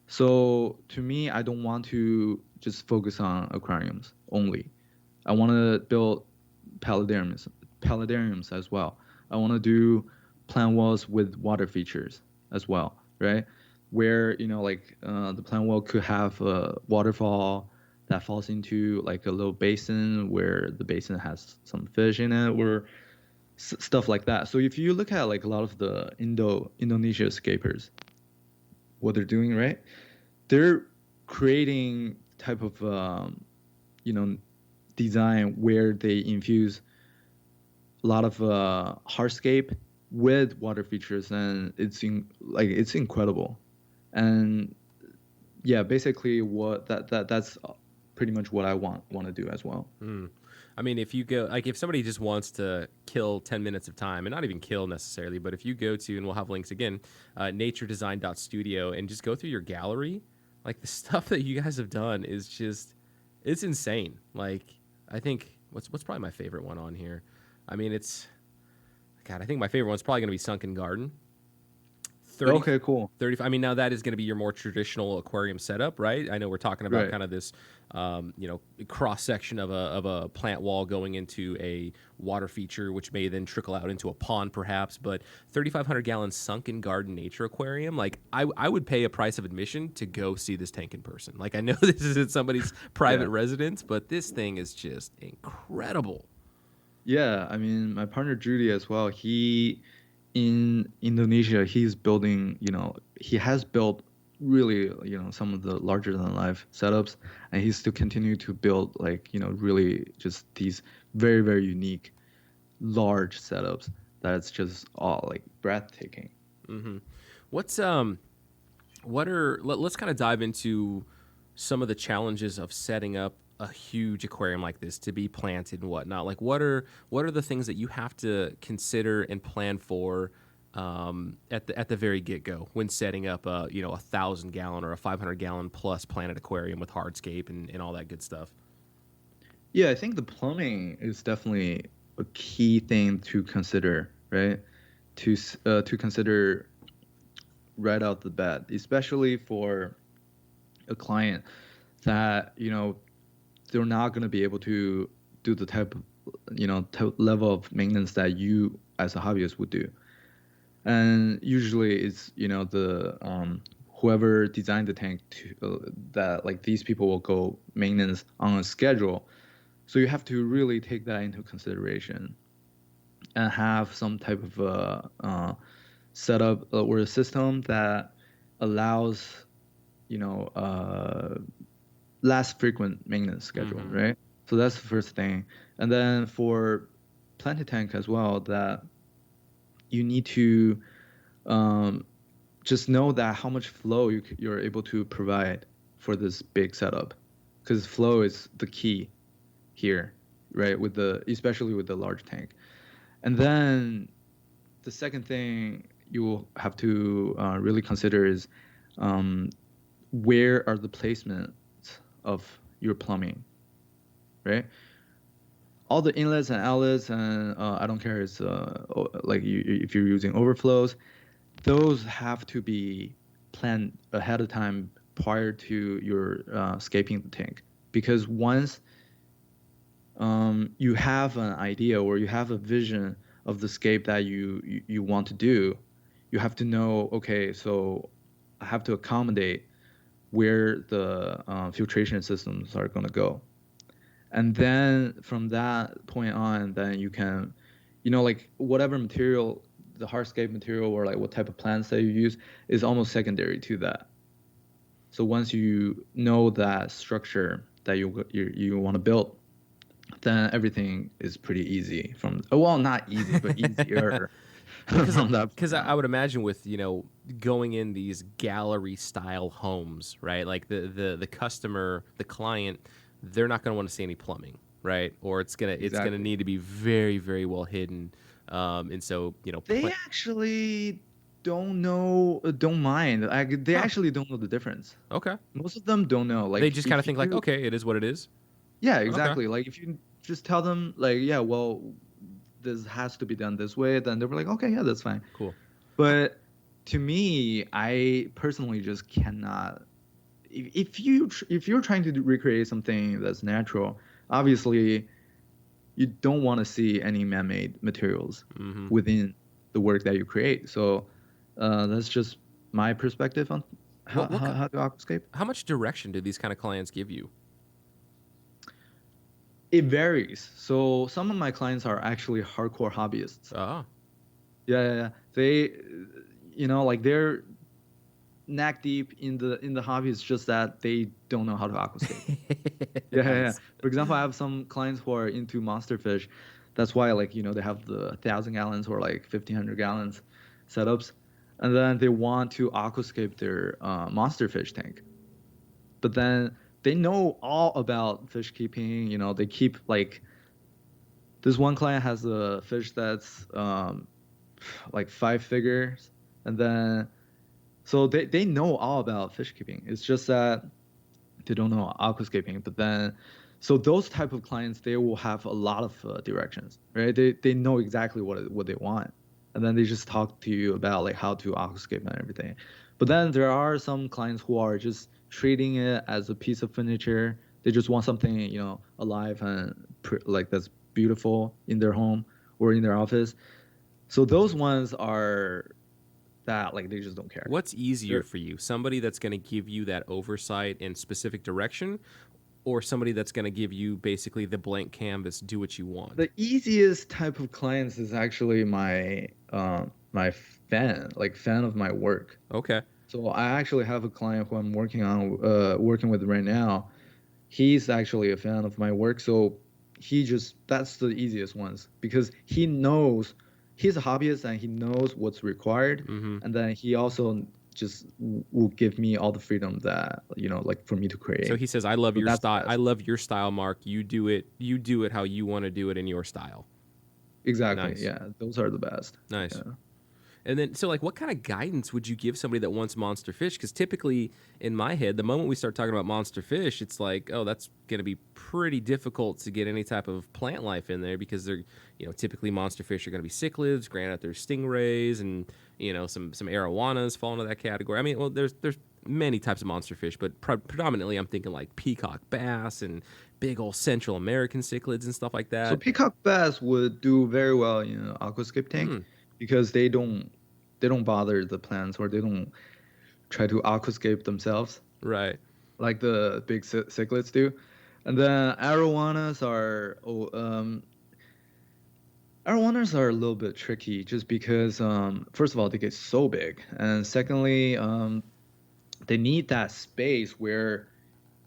So to me, I don't want to just focus on aquariums only. I want to build paludariums as well. I want to do plant walls with water features as well, right? Where the plant wall could have a waterfall that falls into like a little basin where the basin has some fish in it or stuff like that. So if you look at like a lot of the Indonesia escapers, what they're doing, right? They're creating type of design where they infuse a lot of hardscape with water features, and it's incredible. And yeah, basically that's pretty much what I want to do as well. I mean, if you go, like, if somebody just wants to kill 10 minutes of time, and not even kill necessarily, but if you go to, and we'll have links again, naturedesign.studio, and just go through your gallery, like, the stuff that you guys have done is just, it's insane. Like, I think, what's probably my favorite one on here? I mean, I think my favorite one's probably going to be Sunken Garden. 30, okay, cool. 30. I mean, now that is going to be your more traditional aquarium setup, right? I know we're talking about kind of this, cross section of a plant wall going into a water feature, which may then trickle out into a pond, perhaps. But 3,500 gallon Sunken Garden Nature Aquarium, like I would pay a price of admission to go see this tank in person. Like I know this isn't somebody's private residence, but this thing is just incredible. Yeah, I mean, my partner Judy as well. He in Indonesia, he's building. He has built really, some of the larger than life setups, and he's still continue to build like, really just these very very unique large setups that's just all like breathtaking. Mm-hmm. What's what are let's kind of dive into some of the challenges of setting up a huge aquarium like this to be planted and whatnot. Like what are the things that you have to consider and plan for at the very get go when setting up a 1,000 gallon or a 500 gallon plus planted aquarium with hardscape and all that good stuff. Yeah, I think the plumbing is definitely a key thing to consider, right? To consider right out the bat, especially for a client that they're not going to be able to do the type level of maintenance that you as a hobbyist would do. And usually it's the whoever designed the tank that like these people will go maintenance on a schedule. So you have to really take that into consideration and have some type of setup or a system that allows you know uh, less frequent maintenance schedule, Mm-hmm. right? So that's the first thing. And then for planted tank as well, that you need to um, just know that how much flow you're able to provide for this big setup, because flow is the key here, right? With the especially with the large tank. And then the second thing you will have to really consider is um, where are the placements of your plumbing, right? All the inlets and outlets, and I don't care, it's like if you're using overflows, those have to be planned ahead of time prior to your scaping the tank. Because once you have an idea or you have a vision of the scape that you want to do, you have to know, okay, so I have to accommodate where the filtration systems are going to go. And then from that point on, then you can, like whatever material, the hardscape material or like what type of plants that you use is almost secondary to that. So once you know that structure that you want to build, then everything is pretty easy from, well, not easy, but easier Well, because from that because point I on. would imagine with going in these gallery style homes, right? Like the customer, the client, they're not going to want to see any plumbing, right? Or it's gonna Exactly. need to be very very well hidden. And so They actually don't mind. They huh? actually don't know the difference. Okay, Most of them don't know. they Like just kind of if think like, you, okay, it is what it is. yeah, Okay, exactly. Like if you just tell them like, yeah, well, this has to be done this way, then they're like, okay, yeah, that's fine. cool. But to me, I personally just cannot. If you're trying to recreate something that's natural, obviously you don't want to see any man-made materials Hmm. within the work that you create. So that's just my perspective on What what ki- how to aquascape. how much direction do these kind of clients give you? It varies. So some of my clients are actually hardcore hobbyists. Ah, Yeah, yeah, yeah. They, like they're neck deep in the hobby. It's just that they don't know how to aquascape. Yeah, yeah, yeah. nice. For example, I have some clients who are into monster fish. That's why, like, they have the 1,000 gallons or like 1,500 gallons setups, and then they want to aquascape their monster fish tank. But then they know all about fish keeping. They keep like this one client has a fish that's like 5 figures, and then so they know all about fish keeping. It's just that they don't know aquascaping. But then, so those type of clients, they will have a lot of directions, right? They know exactly what they want, and then they just talk to you about like how to aquascape and everything. But then there are some clients who are just treating it as a piece of furniture. They just want something alive and like that's beautiful in their home or in their office. So those ones are that like they just don't care. What's easier They're, for you? Somebody that's going to give you that oversight and specific direction, or somebody that's going to give you basically the blank canvas, do what you want? The easiest type of clients is actually my fan of my work. Okay. So I actually have a client who I'm working with right now. He's actually a fan of my work, so that's the easiest ones because he knows he's a hobbyist and he knows what's required, Mm-hmm. and then he also just will give me all the freedom that like for me to create. So he says, "I love So your that's the style. I best. love your style, Mark. You do it. You do it how you want to do it in your style." Exactly. Nice. Yeah, those are the best. Nice. Yeah. And then, so like, what kind of guidance would you give somebody that wants monster fish? Because typically, in my head, the moment we start talking about monster fish, it's like, oh, that's going to be pretty difficult to get any type of plant life in there because they're, typically monster fish are going to be cichlids. Granted, there's stingrays and some arowanas fall into that category. I mean, well, there's many types of monster fish, but predominantly, I'm thinking like peacock bass and big old Central American cichlids and stuff like So that. peacock bass would do very well in an aquascape tank Hmm. because they don't bother the plants or they don't try to aquascape themselves Right. like the big cichlids do. And then arowanas are a little bit tricky just because first of all they get so big, and secondly they need that space where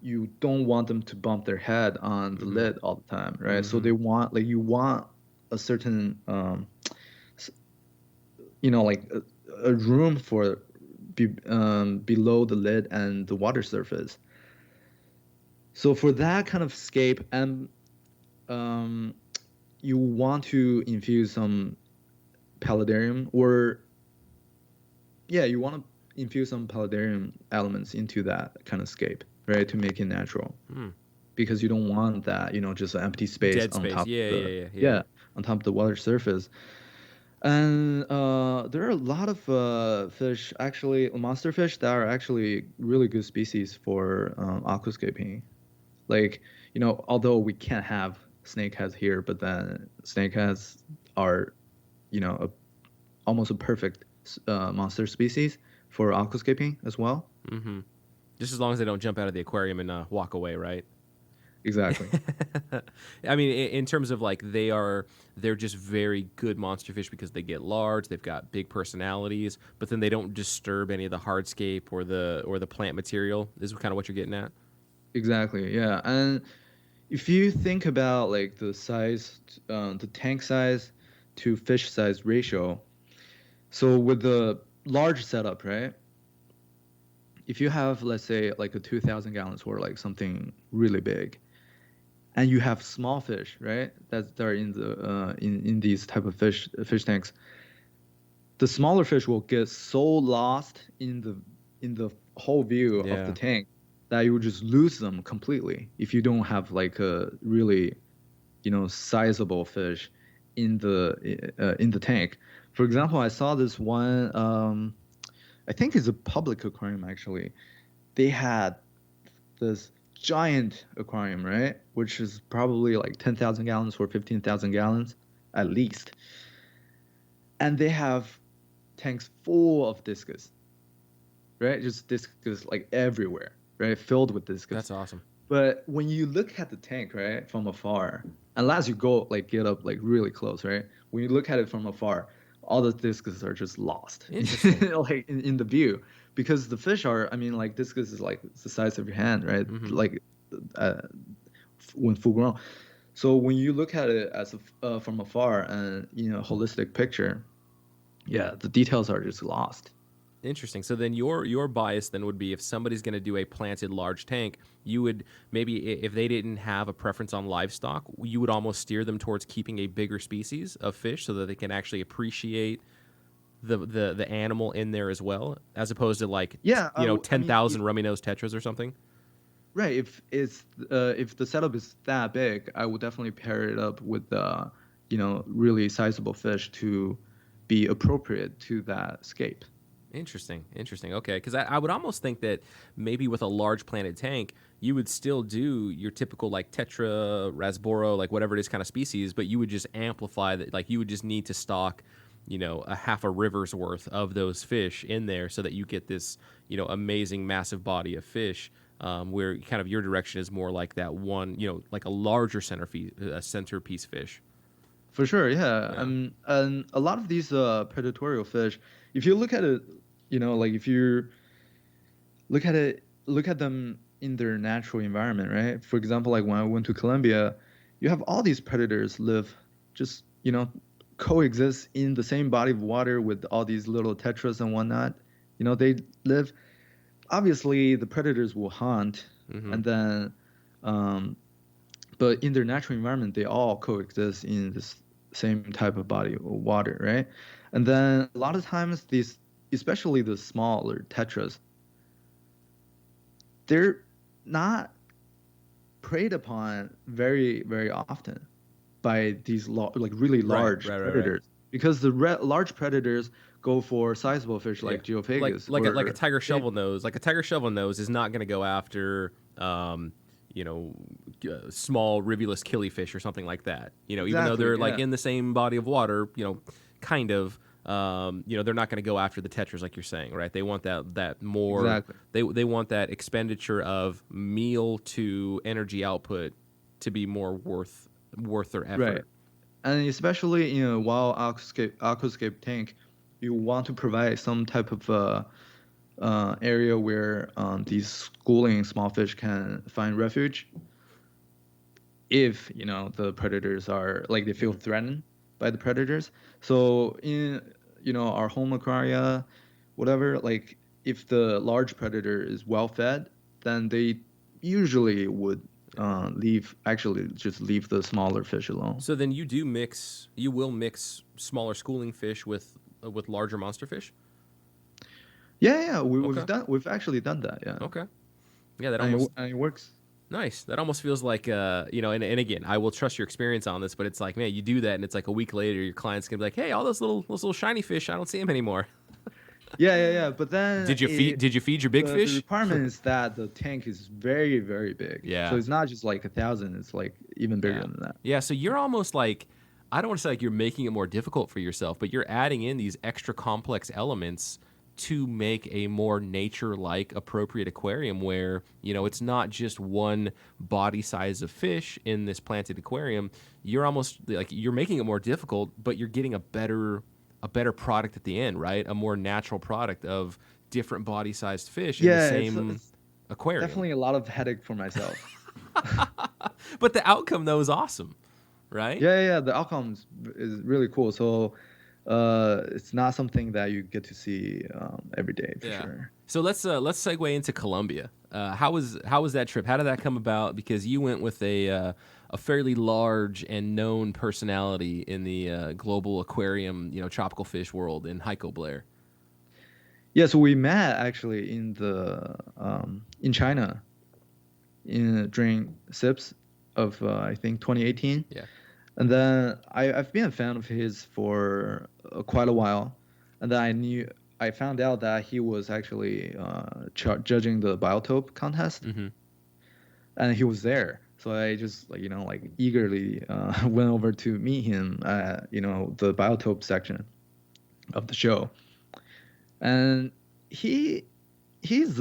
you don't want them to bump their head on the Mm-hmm. lid all the time, right? So Mm-hmm. you want a certain like a room for below the lid and the water surface. So for that kind of scape, and um, you want to infuse some paludarium, or yeah, you want to infuse some paludarium elements into that kind of scape, right, to make it natural. Hmm. Because you don't want that, just an empty space Dead on space. top of Yeah. the Yeah. Yeah. Yeah. yeah, on top of the water surface. And there are a lot of fish, actually, monster fish that are actually really good species for aquascaping. Like, although we can't have snakeheads here, but then snakeheads are, a, almost a perfect monster species for aquascaping as well. Mm-hmm. Just as long as they don't jump out of the aquarium and walk away, right? Exactly. I mean, in terms of like they're just very good monster fish because they get large, they've got big personalities, but then they don't disturb any of the hardscape or the plant material. This is kind of what you're getting at. Exactly. Yeah. And if you think about like the tank size to fish size ratio, so with the large setup, right? If you have, let's say, like a 2,000 gallons or like something really big, and you have small fish, right? That are in the in these type of fish tanks. The smaller fish will get so lost in the whole view of the Yeah. tank that you will just lose them completely if you don't have like a really sizable fish in the tank. For example, I saw this one. I think it's a public aquarium actually. They had this giant aquarium, right? Which is probably like 10,000 gallons or 15,000 gallons at least. And they have tanks full of discus, right? Just discus like everywhere, right? Filled with discus. That's awesome. But when you look at the tank, right, from afar, unless you go like get up like really close, right? When you look at it from afar, all the discus are just lost, Interesting. like in the view, because the fish are. I mean, like discus is like the size of your hand, right? Mm-hmm. Like uh, when full grown. So when you look at it as from afar and holistic picture, yeah, the details are just lost. Interesting. So then your bias then would be if somebody's going to do a planted large tank, you would maybe if they didn't have a preference on livestock, you would almost steer them towards keeping a bigger species of fish so that they can actually appreciate the animal in there as well, as opposed to like Yeah, I mean, 10,000 rummy nose tetras or something. right. If the setup is that big, I would definitely pair it up with really sizable fish to be appropriate to that scape. Interesting. Interesting. Okay. Because I would almost think that maybe with a large planted tank, you would still do your typical like tetra, rasboro, like whatever it is kind of species, but you would just amplify that. Like you would just need to stock, a half a river's worth of those fish in there so that you get this, amazing massive body of fish. where kind of your direction is more like that one, like a larger centerpiece fish. For sure, yeah. Yeah. And a lot of these predatorial fish, if you look at it, like if you look at them in their natural environment, right? For example, like when I went to Colombia, you have all these predators live just, coexist in the same body of water with all these little tetras and whatnot. They live. Obviously, the predators will hunt, Mm-hmm. and then, but in their natural environment, they all coexist in this same type of body of water, right? And then a lot of times, these, especially the smaller tetras, they're not preyed upon very, very often by these like really large predators, because the large predators go for sizable fish like geophagus, like a tiger shovel nose. Like a tiger shovel nose is not going to go after small rivulous killifish or something like that. Even though they're like in the same body of water, kind of. They're not going to go after the tetras like you're saying, right? They want that more. Exactly. They want that expenditure of meal to energy output to be more worth their effort. Right. And especially in a wild aquascape tank, you want to provide some type of area where these schooling small fish can find refuge if the predators are like they feel threatened by the predators. So in our home aquaria, whatever, like if the large predator is well fed, then they usually would just leave the smaller fish alone. So then you will mix smaller schooling fish with larger monster fish? Yeah, we've actually done that, yeah. Okay. Yeah, and it works. Nice. That almost feels like, and again, I will trust your experience on this, but it's like, man, you do that, and it's like a week later, your client's gonna be like, hey, all those little shiny fish, I don't see them anymore. Yeah. But then did you feed your big fish? The requirement is that the tank is very, very big. Yeah. So it's not just like 1,000; it's like even bigger than that. Yeah. So you're almost like, I don't want to say like you're making it more difficult for yourself, but you're adding in these extra complex elements to make a more nature-like appropriate aquarium where, it's not just one body size of fish in this planted aquarium. You're almost like you're making it more difficult, but you're getting a better product at the end, right? A more natural product of different body-sized fish in the same aquarium. Definitely a lot of headache for myself. But the outcome, though, is awesome, right? Yeah. The outcome is really cool. So it's not something that you get to see every day for sure. So let's segue into Colombia. How was that trip? How did that come about? Because you went with a fairly large and known personality in the global aquarium, tropical fish world in Heiko Blair. Yeah, so we met actually in China during SIPS of I think 2018. Yeah. And then I've been a fan of his for quite a while, and then I found out that he was actually judging the biotope contest, and he was there. So I just eagerly went over to meet him at the biotope section of the show, and he's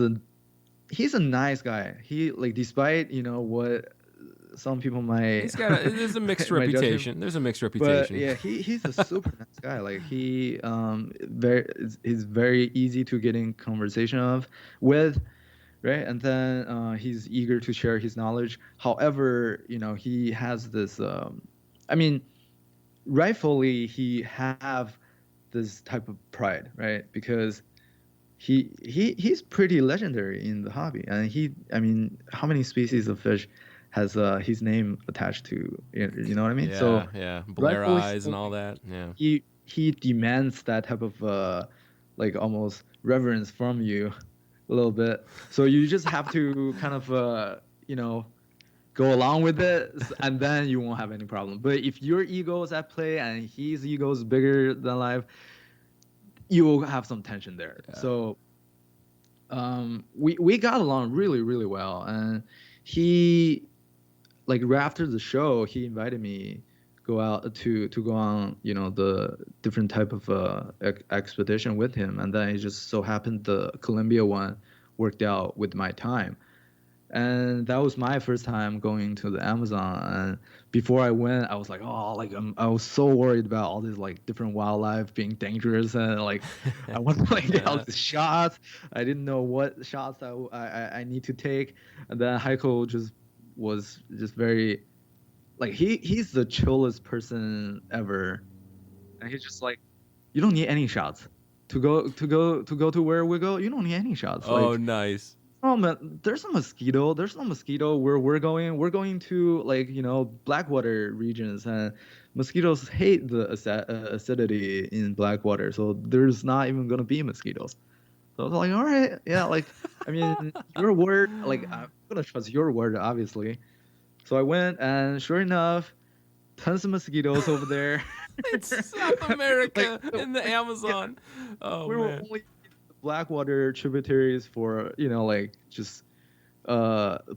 a nice guy. He despite what some people might. There's a mixed reputation. There's a mixed reputation. But yeah, he's a super nice guy. Like he's very easy to get in conversation with, right? And then he's eager to share his knowledge. However, he has this. Rightfully he have this type of pride, right? Because he's pretty legendary in the hobby, and how many species of fish has his name attached to, you know what I mean? Yeah, Blair eyes and all that. Yeah. He demands that type of almost reverence from you a little bit. So you just have to kind of go along with it, and then you won't have any problem. But if your ego is at play and his ego is bigger than life, you will have some tension there. Yeah. So we got along really, really well, and he right after the show, he invited me go out to go on the different type of expedition with him, and then it just so happened the Colombia one worked out with my time, And that was my first time going to the Amazon. And before I went, I was like, oh, like I was so worried about all these like different wildlife being dangerous, and like I want to like get all these shots. I didn't know what shots I need to take. And then Heiko just was just very like he's the chillest person ever, and he's just like, you don't need any shots to go to where we go. You don't need any shots. Oh, Like, nice. oh man, there's a mosquito. There's no mosquito where we're going. We're going to like Blackwater regions, and mosquitoes hate the acidity in Blackwater, so there's not even gonna be mosquitoes. So I was like, all right, yeah, like I mean, your word, like I'm gonna trust your word, obviously. So I went, and sure enough, tons of mosquitoes over there. It's South America Like, in the yeah, Amazon. Oh we were man. only the Blackwater tributaries for like just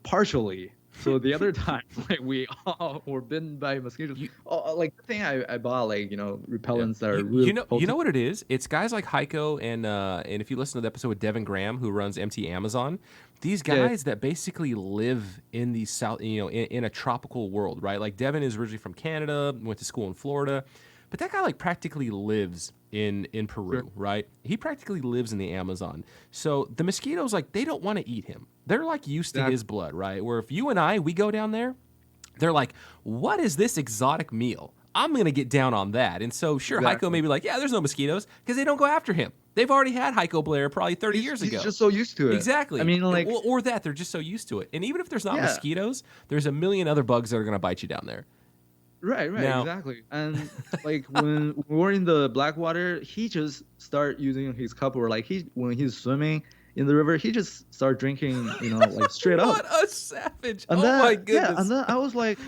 partially. So the other time, like we all were bitten by mosquitoes. Like the thing I bought, like Yeah. repellents that are You, really you know you know potent. what it is? It's guys like Heiko and if you listen to the episode with Devin Graham who runs MT Amazon, these Yeah, guys that basically live in the south, in a tropical world, right? Like Devin is originally from Canada, went to school in Florida, but that guy like practically lives in sure. Peru, right? He practically lives in the Amazon. So the mosquitoes like they don't want to eat him. They're like used to Exactly. his blood, right? Where if you and we go down there, they're like, what is this exotic meal? I'm going to get down on that. And so, sure, Heiko Exactly. may be like, yeah, there's no mosquitoes because they don't go after him. They've already had Heiko Blair probably 30 years He's ago. just so used to it. I Exactly. mean, like, Or that they're just so used to it. And even if there's not yeah, mosquitoes, there's a million other bugs that are going to bite you down there. right, Now, exactly. And like when we were in the Blackwater, he just start using his cup, or like when he's swimming in the river, he just start drinking, like straight what up. a savage. And Oh my then yeah, goodness. and then I was like,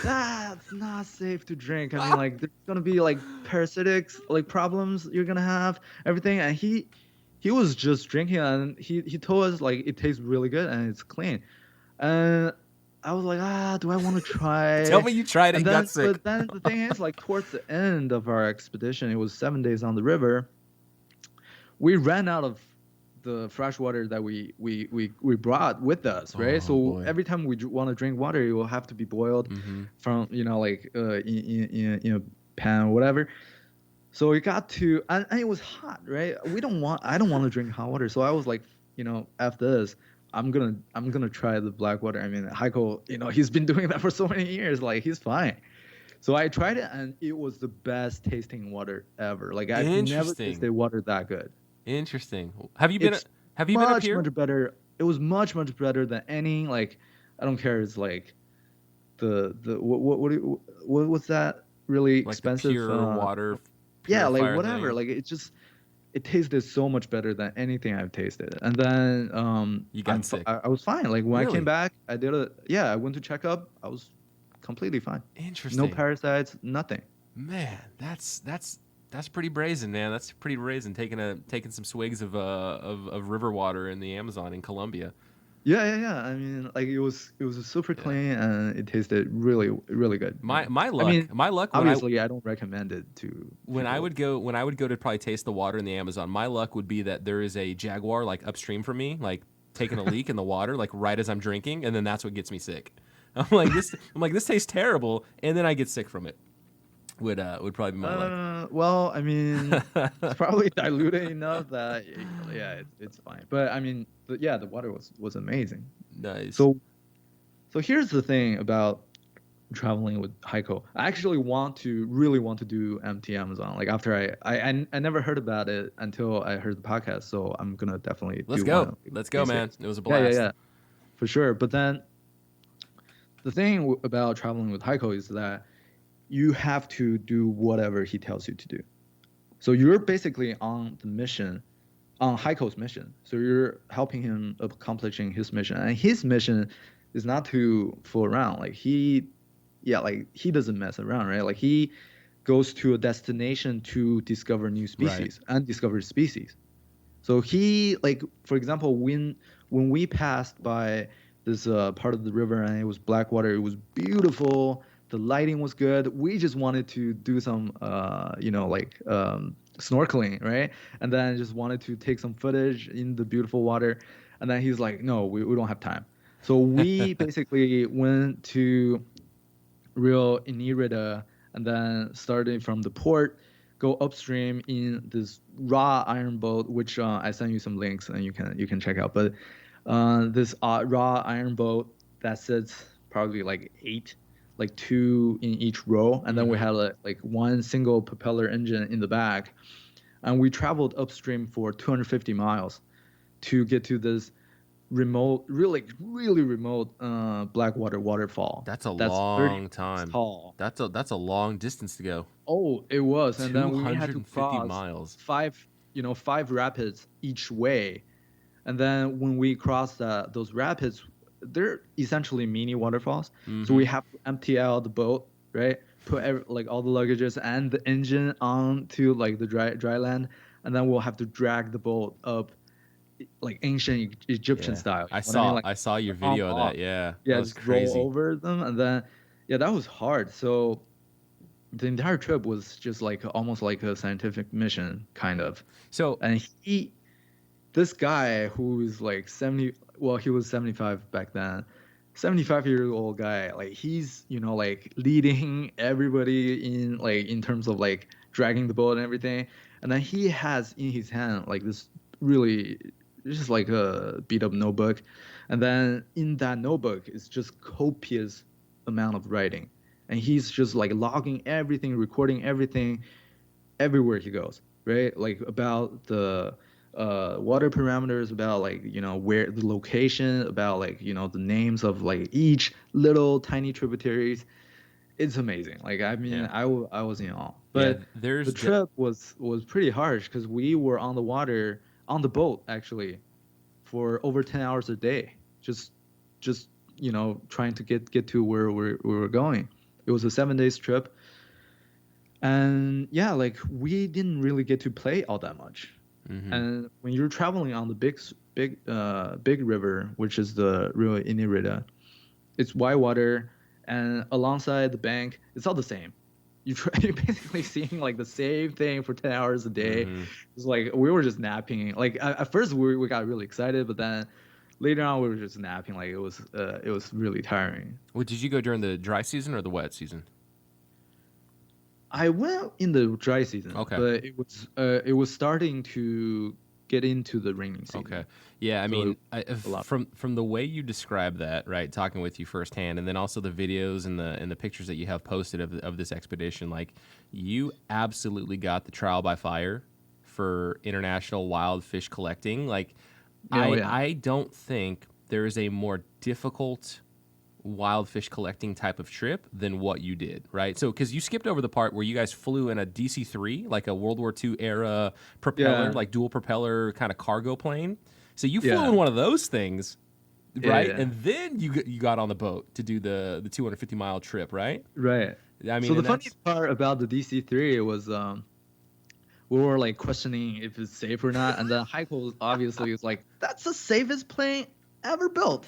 that's not safe to drink. I mean, like there's gonna be like parasitics, like problems you're gonna have, everything. And he was just drinking, and he told us like it tastes really good and it's clean. And I was like, do I want to Tell try? me you tried it And and got then, sick. but then the thing is, like towards the end of our expedition, it was 7 days on the river. We ran out of the fresh water that we brought with us, right? Oh, So boy. every time we want to drink water, it will have to be boiled from like in a pan or whatever. So it got to, and it was hot, right? I don't want to drink hot water. So I was like, after this, I'm gonna try the black water. I mean, Heiko, he's been doing that for so many years. Like he's fine. So I tried it, and it was the best tasting water ever. Like I've never Interesting. tasted water that good. Interesting. Have you been It's have you been up here? much better. It was much better than any, like, I don't care. It's like the what was that really Like the expensive? pure water Yeah, like purifier whatever. thing? Like it tasted so much better than anything I've tasted. And then You got sick. I was fine. Like when I Really? came back, I went to check up. I was completely fine. Interesting. No parasites, nothing. Man, that's pretty brazen, man. That's pretty brazen. Taking some swigs of river water in the Amazon in Colombia. Yeah. I mean, like it was super clean, and it tasted really really good. My luck, I mean, my luck obviously, I don't recommend it to when I people. would go to probably taste the water in the Amazon. My luck would be that there is a jaguar like upstream from me, like taking a leak in the water, like right as I'm drinking, and then that's what gets me sick. I'm like this tastes terrible, and then I get sick from it. Would probably be my luck. Well, I mean, it's probably diluted enough that yeah, it's fine. But I mean, the water was amazing. Nice. So here's the thing about traveling with Heiko. I actually really want to do MT Amazon. Like after I never heard about it until I heard the podcast. So I'm gonna definitely Let's do go. one. Let's go, man. It was a Yeah, blast. yeah, for sure. But then the thing about traveling with Heiko is that you have to do whatever he tells you to do. So you're basically on the mission, on Heiko's mission. So you're helping him accomplishing his mission, and his mission is not to fool around. Like he doesn't mess around, right? Like he goes to a destination to discover new species and discover species. So he, like, for example, when we passed by this part of the river and it was black water, it was beautiful. The lighting was good. We just wanted to do some, snorkeling, right? And then just wanted to take some footage in the beautiful water. And then he's like, no, we don't have time. So we basically went to Rio Inirida and then starting from the port, go upstream in this raw iron boat, which I sent you some links and you can check out. But this raw iron boat that sits probably like 8, like 2 in each row, and then we had like one single propeller engine in the back, and we traveled upstream for 250 miles to get to this remote, really remote Blackwater waterfall. That's a That's 30 long miles time. tall. That's a long distance to go. Oh, it was, and then we had to 250 cross miles. 5 rapids each way, and then when we crossed those rapids, they're essentially mini waterfalls. So we have to empty out the boat, right? Put like all the luggages and the engine onto like the dry land, and then we'll have to drag the boat up like ancient Egyptian style. I You know what I mean? Like I saw your on video of off. that. Yeah. Yeah, That was just roll crazy. over them, and then that was hard. So the entire trip was just like almost like a scientific mission, kind of. So And this guy who is like 70, well, he was 75 back then, 75-year-old guy, like he's like leading everybody in terms of like dragging the boat and everything, and then he has in his hand like this really just like a beat up notebook, and then in that notebook is just copious amount of writing, and he's just like logging everything, recording everything everywhere he goes, right? Like about the water parameters, about like where the location, about like the names of like each little tiny tributaries. It's amazing. Like I mean, I was in awe. But the trip was pretty harsh because we were on the water, on the boat actually, for over 10 hours a day, just trying to get to where we were going. It was a 7 days trip. And yeah, like we didn't really get to play all that much. And when you're traveling on the big river, which is the Rio Inirida, it's white water, and alongside the bank, it's all the same. You're basically seeing like the same thing for 10 hours a day. It's like we were just napping. Like at first we got really excited, but then later on we were just napping. Like it was really tiring. Well, did you go during the dry season or the wet season? I went in the dry season, but it was starting to get into the rainy season. Okay, yeah, I mean, from the way you describe that, right, talking with you firsthand, and then also the videos and the pictures that you have posted of this expedition, like you absolutely got the trial by fire for international wild fish collecting. Like, I don't think there is a more difficult wild fish collecting type of trip than what you did, right? So, because you skipped over the part where you guys flew in a DC-3, like a World War II era propeller, like dual propeller kind of cargo plane. So you flew in one of those things, right? And then you got on the boat to do the 250-mile trip, right? Right. I mean, so the funny part about the DC-3 was we were like questioning if it's safe or not, and then Heiko obviously was like, "That's the safest plane ever built."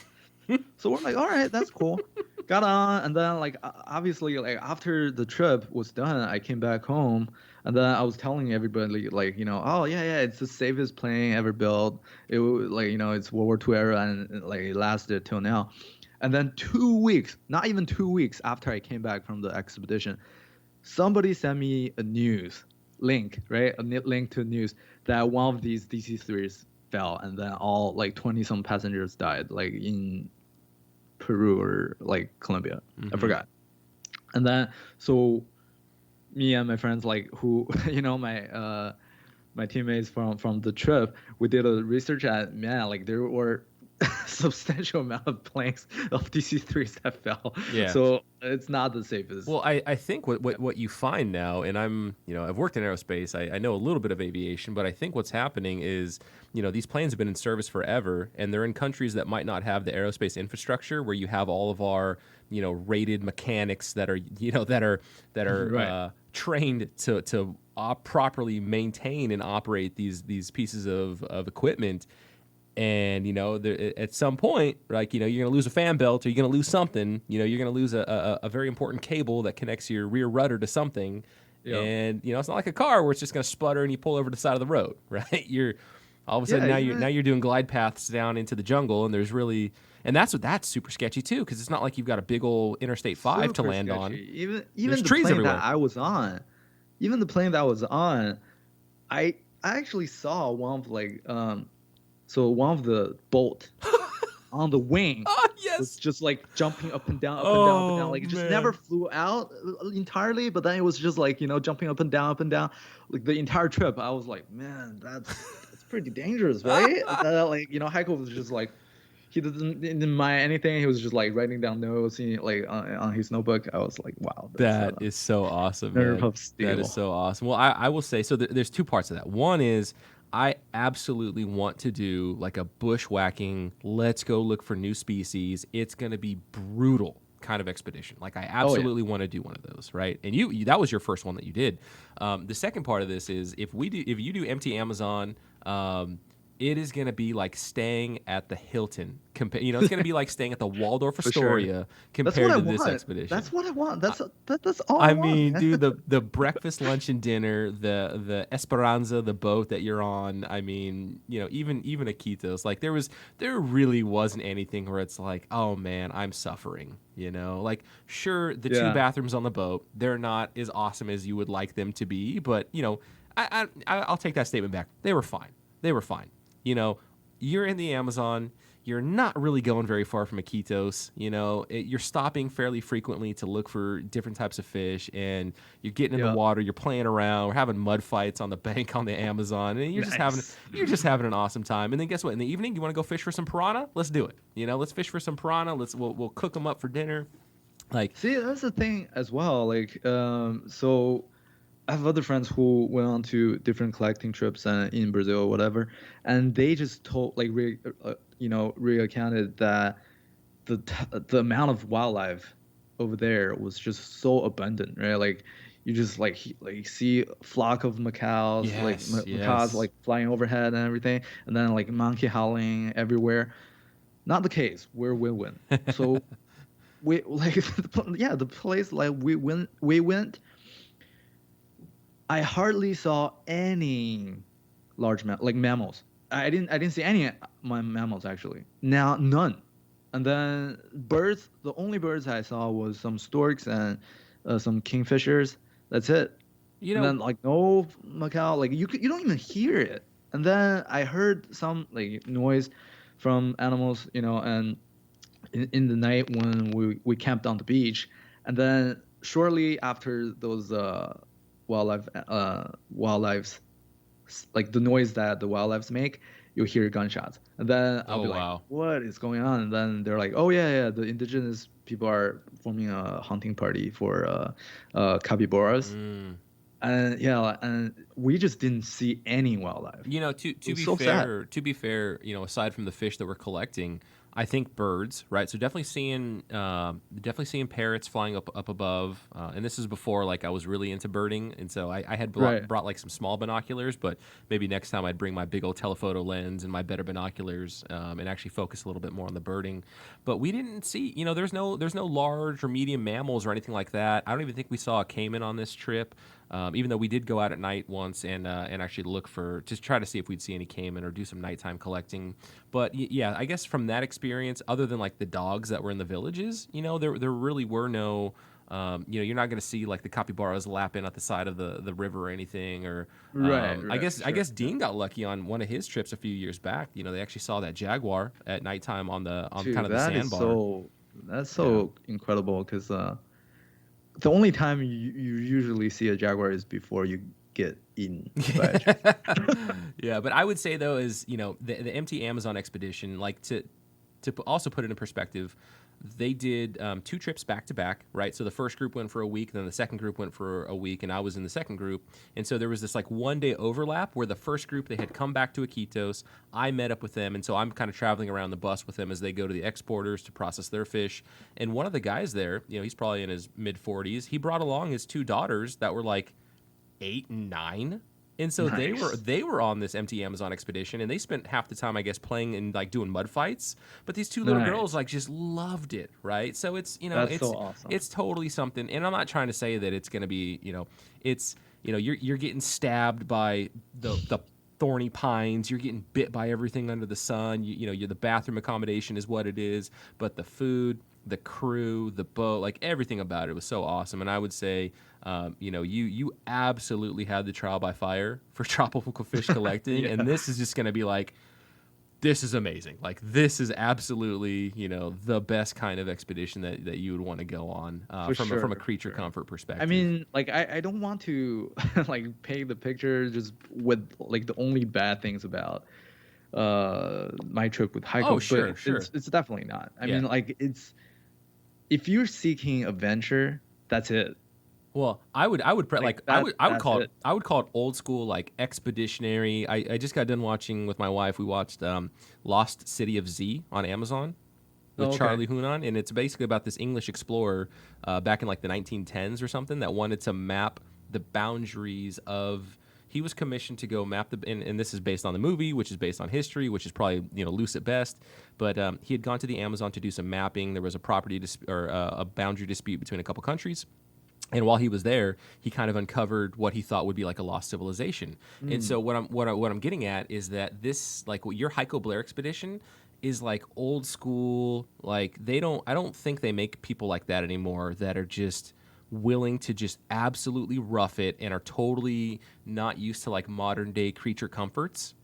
So we're like, all right, that's cool. Got on, and then like obviously like after the trip was done, I came back home, and then I was telling everybody like oh yeah, it's the safest plane ever built. It was like it's World War II era, and like it lasted till now. And then 2 weeks, not even 2 weeks after I came back from the expedition, somebody sent me a news link, right? A link to news that one of these DC-3s fell, and then all like 20 some passengers died, like in Peru or like Colombia. I forgot. And then so me and my friends, like who my teammates from the trip, we did a research at, man, like there were substantial amount of planes of DC-3s that fell. Yeah. So it's not the safest. Well, I think what you find now, and I've worked in aerospace, I know a little bit of aviation, but I think what's happening is, these planes have been in service forever, and they're in countries that might not have the aerospace infrastructure where you have all of our, rated mechanics that are, that are Right. trained to properly maintain and operate these pieces of equipment. And at some point, like you're gonna lose a fan belt, or you're gonna lose something. You're gonna lose a very important cable that connects your rear rudder to something. Yep. And it's not like a car where it's just gonna sputter and you pull over to the side of the road, right? All of a sudden Yeah, now you're doing glide paths down into the jungle, and that's super sketchy too, because it's not like you've got a big old Interstate 5 to super land on. sketchy. Even There's even the trees plane that everywhere. I was on, even the plane that I was on, I actually saw one of so one of the bolt on the wing Oh was yes. just like jumping up and down, up and down, up and down. Oh Like it just never man. flew out entirely, but then it was just like jumping up and down, up and down, like the entire trip. I was like, man, that's pretty dangerous, right? Like Heiko was just like he didn't mind anything. He was just like writing down notes, like on his notebook. I was like, wow, that's That a is so awesome, nerve man. of That is steel. so awesome. Well, I will say so. There's two parts of that. One is I absolutely want to do like a bushwhacking. Let's go look for new species. It's going to be brutal kind of expedition. Like I Oh yeah, absolutely want to do one of those, right? And you that was your first one that you did. The second part of this is if you do empty Amazon. It is going to be like staying at the Hilton. It's going to be like staying at the Waldorf for sure. Astoria That's what compared I to this want. expedition. That's what I want. That's all I I want, mean, man. dude, the breakfast, lunch, and dinner, the Esperanza, the boat that you're on. I mean, even Iquitos, like there really wasn't anything where it's like, oh man, I'm suffering. Like sure, the two Yeah. bathrooms on the boat, they're not as awesome as you would like them to be, but I'll take that statement back. They were fine. They were fine. You're in the Amazon. You're not really going very far from Iquitos. You're stopping fairly frequently to look for different types of fish, and you're getting in the Yeah. water. You're playing around. We're having mud fights on the bank on the Amazon, and Nice. you're just having an awesome time. And then guess what? In the evening, you want to go fish for some piranha? Let's do it. Let's fish for some piranha. We'll cook them up for dinner. Like, See, that's the thing as well. So I have other friends who went on to different collecting trips in Brazil or whatever, and they just told recounted that the amount of wildlife over there was just so abundant, right? Like you just like see a flock of macaws, like yes, macaws yes. like flying overhead and everything, and then like monkey howling everywhere. Not the case where we went. So we like yeah, the place like we went. I hardly saw any like mammals. I didn't see any mammals actually. Now none. And then birds. The only birds I saw was some storks and some kingfishers. That's it. You And know, then like no macaw. Like you don't even hear it. And then I heard some like noise from animals. And in the night when we camped on the beach, and then shortly after those wildlife like the noise that the wildlife make, you'll hear gunshots, and then I'll oh be like, wow. what is going on? And then they're like, oh yeah, the indigenous people are forming a hunting party for capybaras. Mm. And yeah, and we just didn't see any wildlife. To It was be so sad. fair, aside from the fish that we're collecting, I think birds, right? So definitely seeing parrots flying up above, and this is before like I was really into birding, and so I had Right. brought like some small binoculars, but maybe next time I'd bring my big old telephoto lens and my better binoculars, and actually focus a little bit more on the birding. But we didn't see, there's no large or medium mammals or anything like that. I don't even think we saw a caiman on this trip. Even though we did go out at night once and actually look for just try to see if we'd see any caiman or do some nighttime collecting. But yeah, I guess from that experience, other than like the dogs that were in the villages, there really were no. You're not going to see like the capybaras lapping at the side of the river or anything. Or Right, I right, guess for I sure. guess Dean got lucky on one of his trips a few years back. They actually saw that jaguar at nighttime on kind Dude, of the sandbar. that's Yeah. so incredible because the only time you usually see a jaguar is before you get eaten by a jaguar. Yeah, but I would say though is the empty Amazon expedition, like also put it in perspective, they did 2 trips back to back, right? So the first group went for a week, then the second group went for a week, and I was in the second group. And so there was this like 1 day overlap where the first group they had come back to Iquitos. I met up with them, and so I'm kind of traveling around the bus with them as they go to the exporters to process their fish. And one of the guys there, he's probably in his mid 40s. He brought along his 2 daughters that were like 8 and 9. And so Nice. they were on this empty Amazon expedition, and they spent half the time, I guess, playing and like doing mud fights. But these 2 little girls Nice. like just loved it, right? So it's That's so awesome. it's totally something. And I'm not trying to say that it's going to be it's you're getting stabbed by the thorny pines. You're getting bit by everything under the sun. The bathroom accommodation is what it is, but the food, the crew, the boat, like everything about it was so awesome. And I would say, you absolutely had the trial by fire for tropical fish collecting, Yeah. and this is just going to be like, this is amazing. Like, this is absolutely, the best kind of expedition that you would want to go on from a creature comfort perspective. I mean, like, I don't want to like paint the picture just with like the only bad things about my trip with Heiko. Oh, sure, but sure. It's definitely not. I mean, like, if you're seeking adventure, that's it. Well, I would call it old school, like expeditionary. I just got done watching with my wife. We watched Lost City of Z on Amazon with Charlie Hunnam, and it's basically about this English explorer back in like the 1910s or something that wanted to map the boundaries of. He was commissioned to go map and this is based on the movie, which is based on history, which is probably loose at best. But he had gone to the Amazon to do some mapping. There was a a boundary dispute between a couple countries. And while he was there, he kind of uncovered what he thought would be like a lost civilization. And so what I'm getting at is that this, like, what your Heiko Blair expedition is like old school. Like, I don't think they make people like that anymore that are just willing to just absolutely rough it and are totally not used to like modern day creature comforts.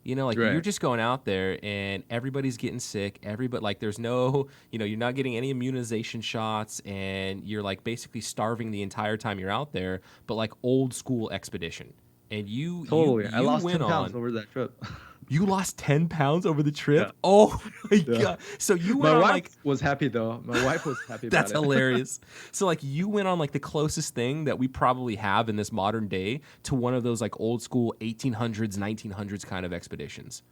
Right. You're just going out there and everybody's getting sick. Like, there's no, you're not getting any immunization shots, and you're like basically starving the entire time you're out there, but like old school expedition. And I lost 10 pounds over that trip. You lost 10 pounds over the trip? Yeah. Oh my God. So you went My on wife like was happy though. My wife was happy about That's it. hilarious. So like you went on like the closest thing that we probably have in this modern day to one of those like old school 1800s, 1900s kind of expeditions.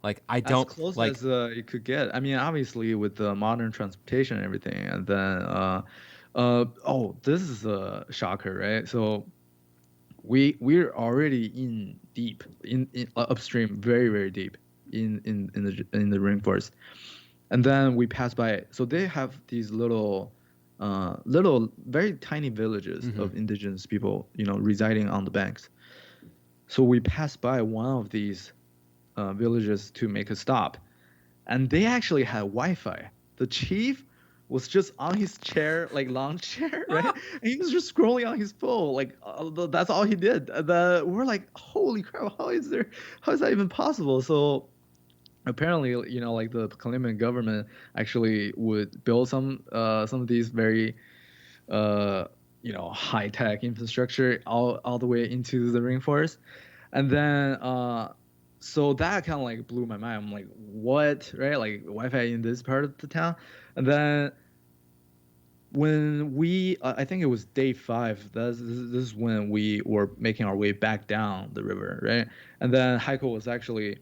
Like I don't as close like as it could get. I mean, obviously with the modern transportation and everything, and then this is a shocker, right? So we're already in deep in upstream, very very deep in the rainforest, and then we pass by. So they have these little very tiny villages of indigenous people, residing on the banks. So we passed by one of these villages to make a stop, and they actually had Wi-Fi. The chief was just on his chair, like lounge chair, right? And he was just scrolling on his phone, like that's all he did. We're like, holy crap, how is that even possible? So apparently, like the Colombian government actually would build some of these very high tech infrastructure all the way into the rainforest, and then so that kind of like blew my mind. I'm like, what, right? Like Wi-Fi in this part of the town. And then when I think it was day 5, this is when we were making our way back down the river, right? And then Heiko was actually,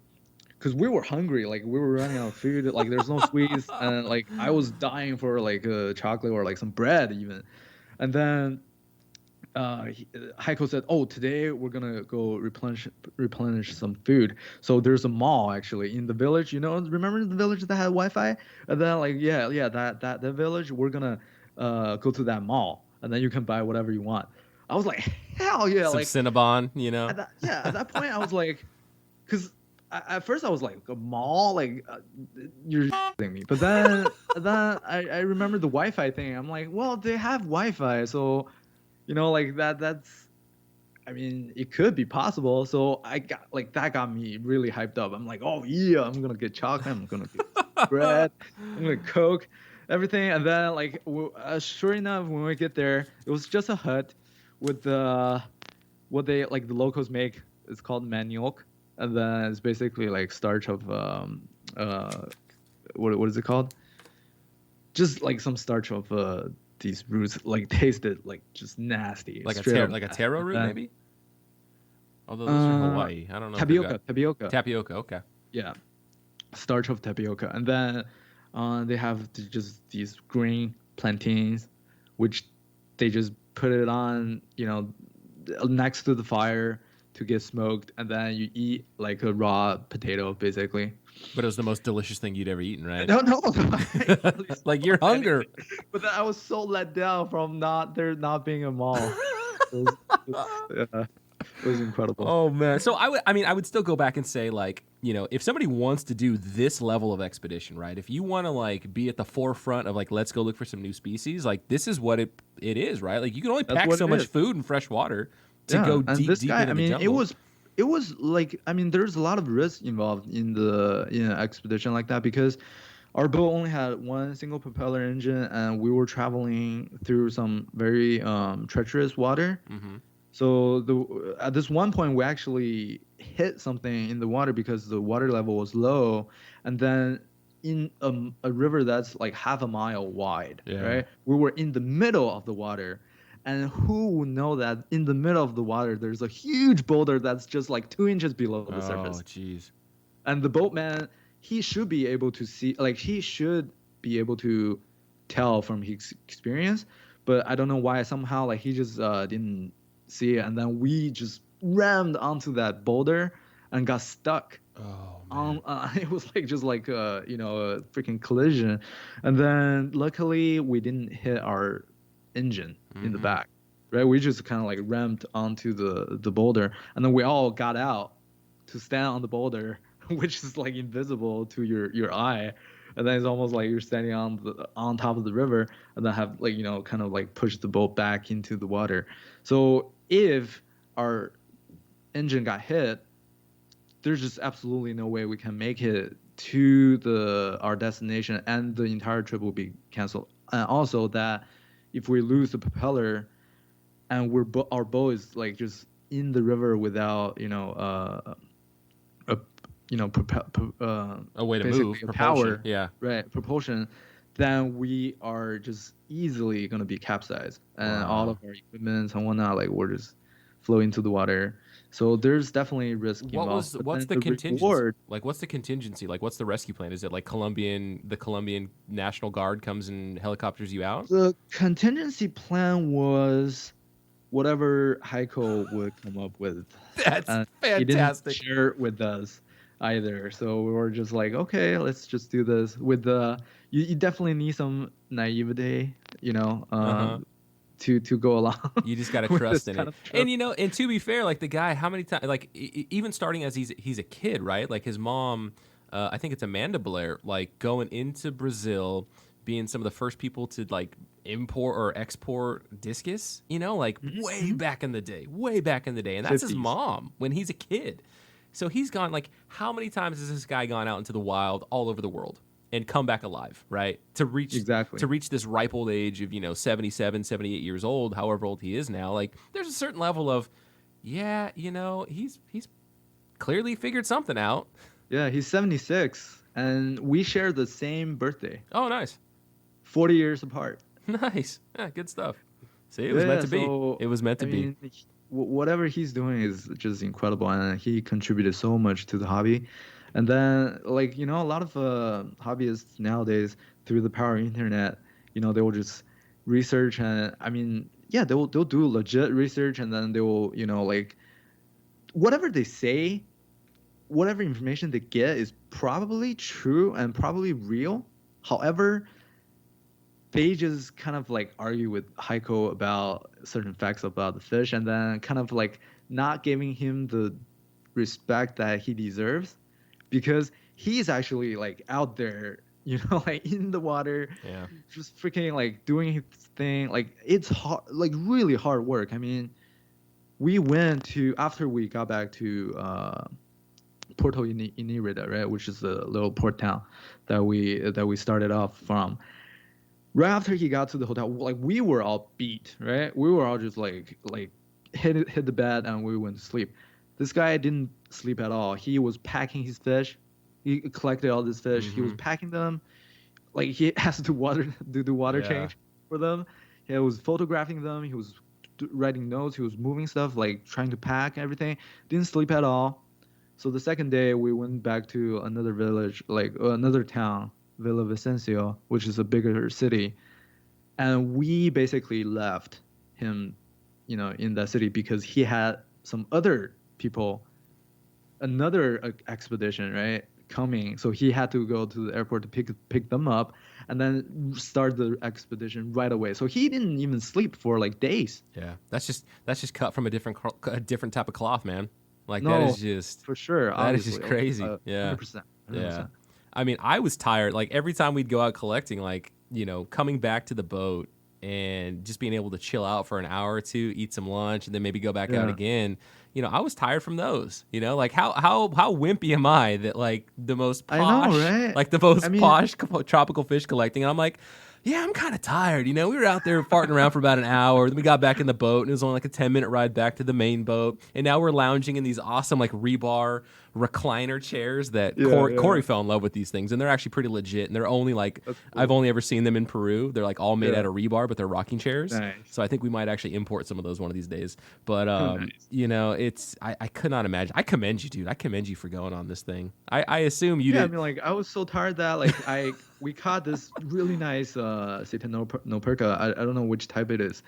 because we were hungry, like we were running out of food, like there's no sweets, and like I was dying for like a chocolate or like some bread even. And then Heiko said, "Oh, today we're gonna go replenish some food." So there's a mall actually in the village. Remember the village that had Wi-Fi? And then like that village, we're gonna go to that mall, and then you can buy whatever you want. I was like, hell yeah! Some like Cinnabon, At that point, I was like, because at first I was like, a mall, like you're me. But then I remember the Wi-Fi thing. I'm like, well, they have Wi-Fi, so. Like that's, I mean, it could be possible. So that got me really hyped up. I'm like, oh yeah, I'm gonna get chocolate, I'm gonna get bread, I'm gonna Coke, everything. And then like, sure enough, when we get there, it was just a hut with what they like the locals make. It's called manioc, and then it's basically like starch of what is it called? Just like some starch of these roots, like tasted like just nasty, like a taro root maybe. Although those are Hawaii, I don't know. Tapioca. Okay. Yeah, starch of tapioca, and then they have just these green plantains, which they just put it on, next to the fire to get smoked, and then you eat like a raw potato basically. But it was the most delicious thing you'd ever eaten, right? No. Like your hunger. But then I was so let down from there not being a mall. It It was incredible. Oh man. So I would still go back and say like, if somebody wants to do this level of expedition, right? If you want to like be at the forefront of like, let's go look for some new species, like this is what it is, right? Like you can only That's pack what so it much is. food and fresh water to Yeah, go and deep, this deep guy, into I the mean, jungle. it was like, I mean, there's a lot of risk involved in the expedition like that because our boat only had one single propeller engine, and we were traveling through some very treacherous water. Mm-hmm. So at this one point, we actually hit something in the water because the water level was low, and then in a river that's like half a mile wide, Yeah. right? We were in the middle of the water, and who would know that in the middle of the water there's a huge boulder that's just like 2 inches below the surface, Oh, jeez. and the boatman, he should be able to see, like he should be able to tell from his experience, but I don't know why somehow like he just didn't see it, and then we just rammed onto that boulder and got stuck Oh man. on it was like just like a freaking collision, and then luckily we didn't hit our engine in the back, right? We just kind of like rammed onto the boulder, and then we all got out to stand on the boulder, which is like invisible to your eye, and then it's almost like you're standing on top of the river, and then have like kind of like push the boat back into the water. So if our engine got hit, there's just absolutely no way we can make it to our destination, and the entire trip will be canceled. And also that if we lose the propeller and our boat is like just in the river without a A way to basically move, a propulsion. power, Yeah. right, propulsion, then we are just easily gonna be capsized, and all of our equipment and whatnot, like we're just flow into the water. So there's definitely risk involved. But What's then the contingency? reward, Like what's the contingency? Like what's the rescue plan? Is it like the Colombian National Guard comes and helicopters you out? the contingency plan was whatever Heiko would come up with. That's And he didn't fantastic. share it with us either. So we were just like, okay, let's just do this. With the you definitely need some naivete, Uh-huh. to go along You just got to with trust this in kind it. of trip. And to be fair, like the guy, how many times, like even starting as he's a kid, right? Like his mom, I think it's Amanda Blair, like going into Brazil, being some of the first people to like import or export discus, like way back in the day, and that's his 50s. mom when he's a kid. So he's gone like how many times has this guy gone out into the wild all over the world and come back alive, right? Exactly. To reach this ripe old age of, 77, 78 years old, however old he is now. Like there's a certain level of yeah, he's clearly figured something out. Yeah, he's 76, and we share the same birthday, Oh, nice. 40 years apart. Nice. Yeah, good stuff. See, it was meant to So, be. It was meant to I be. mean, whatever he's doing is just incredible, and he contributed so much to the hobby. And then, like, a lot of hobbyists nowadays, through the power of internet, they will just research, and I mean, yeah, they'll do legit research, and then they will, like, whatever they say, whatever information they get is probably true and probably real. However, they just kind of like argue with Heiko about certain facts about the fish, and then kind of like not giving him the respect that he deserves, because he's actually like out there, like in the water, Yeah. just freaking like doing his thing. Like it's hard, like really hard work. I mean, we went to, after we got back to Porto Inirida, right, which is a little port town that we started off from. Right after he got to the hotel, like we were all beat, right? We were all just like hit the bed, and we went to sleep. This guy didn't sleep at all. He was packing his fish. He collected all this fish. He was packing them. Like he has to do the water Yeah. change for them. He was photographing them. He was writing notes. He was moving stuff, like trying to pack everything. Didn't sleep at all. So the second day, we went back to another village, like another town, Villa Vicencio, which is a bigger city, and we basically left him, in that city because he had some other people, another expedition, right, coming, so he had to go to the airport to pick them up, and then start the expedition right away. So he didn't even sleep for like days. Yeah, that's just cut from a different type of cloth, man. Like that No, is just for sure, that is just obviously, crazy. Yeah, 100%, yeah. 100%. I mean, I was tired. Like every time we'd go out collecting, like coming back to the boat and just being able to chill out for an hour or two, eat some lunch, and then maybe go back out Yeah, again. I was tired from those. Like how wimpy am I that like the most I know, posh, right? like the I most mean, posh tropical fish collecting, and I'm like, yeah, I'm kind of tired. We were out there farting around for about an hour. Then we got back in the boat, and it was only like a 10-minute ride back to the main boat. And now we're lounging in these awesome like rebar recliner chairs that yeah, Corey yeah, fell in love with these things, and they're actually pretty legit. And they're only like that's I've cool. only ever seen them in Peru. They're like all made out Yeah, of rebar, but they're rocking chairs. nice, So I think we might actually import some of those one of these days. But nice. it's I could not imagine. I commend you, dude. I commend you for going on this thing. I assume you Yeah, I did. mean, like I was so tired that like we caught this really nice Satan no perca. I don't know which type it is,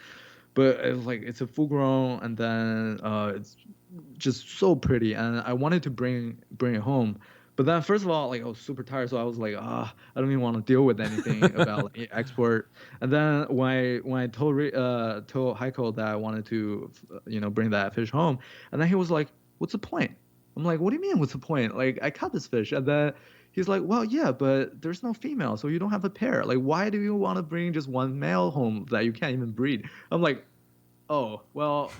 but it was like it's a full grown, and then it's just so pretty, and I wanted to bring it home. But then first of all, like I was super tired, so I was like, I don't even want to deal with anything about like, export. And then when I told Heiko that I wanted to bring that fish home, and then he was like, "What's the point?" I'm like, "What do you mean? What's the point? Like I caught this fish," and then he's like, "Well, yeah, but there's no female, so you don't have a pair. Like why do you want to bring just one male home that you can't even breed?" I'm like, "Oh, well,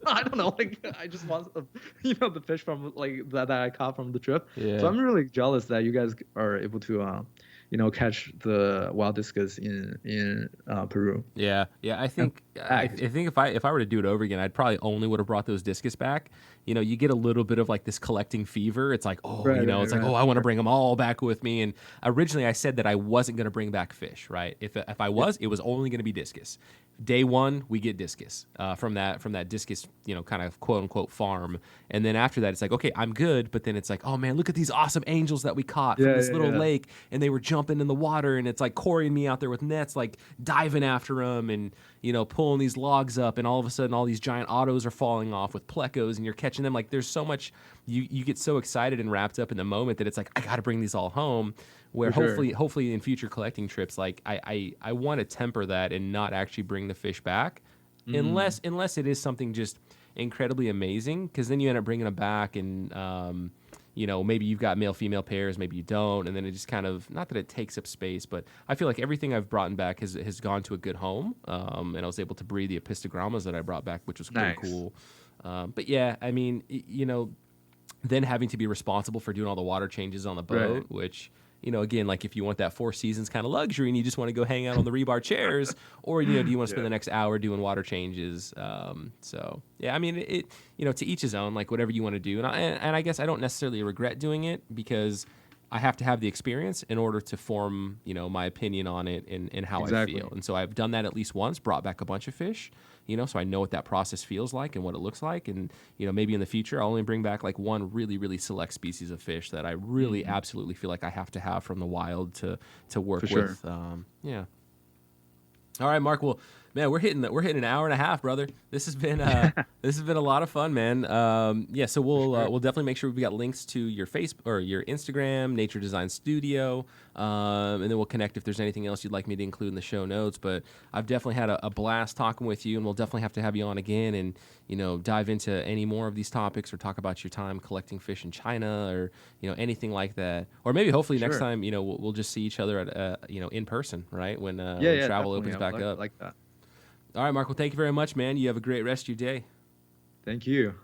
I don't know. Like, I just want, the fish from like that I caught from the trip. So Yeah. I'm really jealous that you guys are able to, catch the wild discus in Peru Yeah, yeah. I and think I back. think if I were to do it over again, I'd probably only would have brought those discus back. You get a little bit of like this collecting fever. It's like, Right, right, it's like, right. I want to bring them all back with me. And originally, I said that I wasn't going to bring back fish. Right? If I Yeah, was, it was only going to be discus. Day one, we get discus from that discus, kind of quote unquote farm. And then after that, it's like, okay, I'm good. But then it's like, oh man, look at these awesome angels that we caught from yeah, this yeah, little yeah. lake, and they were jumping in the water, and it's like Corey and me out there with nets, like diving after them, and pulling these logs up, and all of a sudden, all these giant autos are falling off with plecos, and you're catching them. Like, there's so much. You get so excited and wrapped up in the moment that it's like, I got to bring these all home. Where For sure. hopefully in future collecting trips, like I want to temper that and not actually bring the fish back, Mm, unless it is something just incredibly amazing, because then you end up bringing them back, and maybe you've got male female pairs, maybe you don't, and then it just kind of, not that it takes up space, but I feel like everything I've brought back has gone to a good home, and I was able to breed the epistogrammas that I brought back, which was pretty nice. cool. But yeah, I mean, then having to be responsible for doing all the water changes on the Right. boat, which, again, like if you want that Four Seasons kind of luxury and you just want to go hang out on the rebar chairs, or, do you want to spend Yeah. the next hour doing water changes? So yeah, I mean, to each his own, like whatever you want to do. And I guess I don't necessarily regret doing it, because I have to have the experience in order to form, my opinion on it, and how I feel. Exactly. And so I've done that at least once, brought back a bunch of fish, so I know what that process feels like and what it looks like. And, maybe in the future, I'll only bring back like one really, really select species of fish that I really Hmm. absolutely feel like I have to have from the wild to For work sure. with. Yeah. All right, Mark. Well, man, we're hitting an hour and a half, brother. This has been a lot of fun, man. Yeah, so For sure. we'll definitely make sure we've got links to your Facebook or your Instagram, Nature Design Studio, and then we'll connect if there's anything else you'd like me to include in the show notes. But I've definitely had a blast talking with you, and we'll definitely have to have you on again, and dive into any more of these topics, or talk about your time collecting fish in China, or anything like that. Or maybe hopefully next Sure. time we'll just see each other at in person, right, Yeah, when yeah, travel definitely. opens I would back up. like that. All right, Mark. Well, thank you very much, man. You have a great rest of your day. Thank you.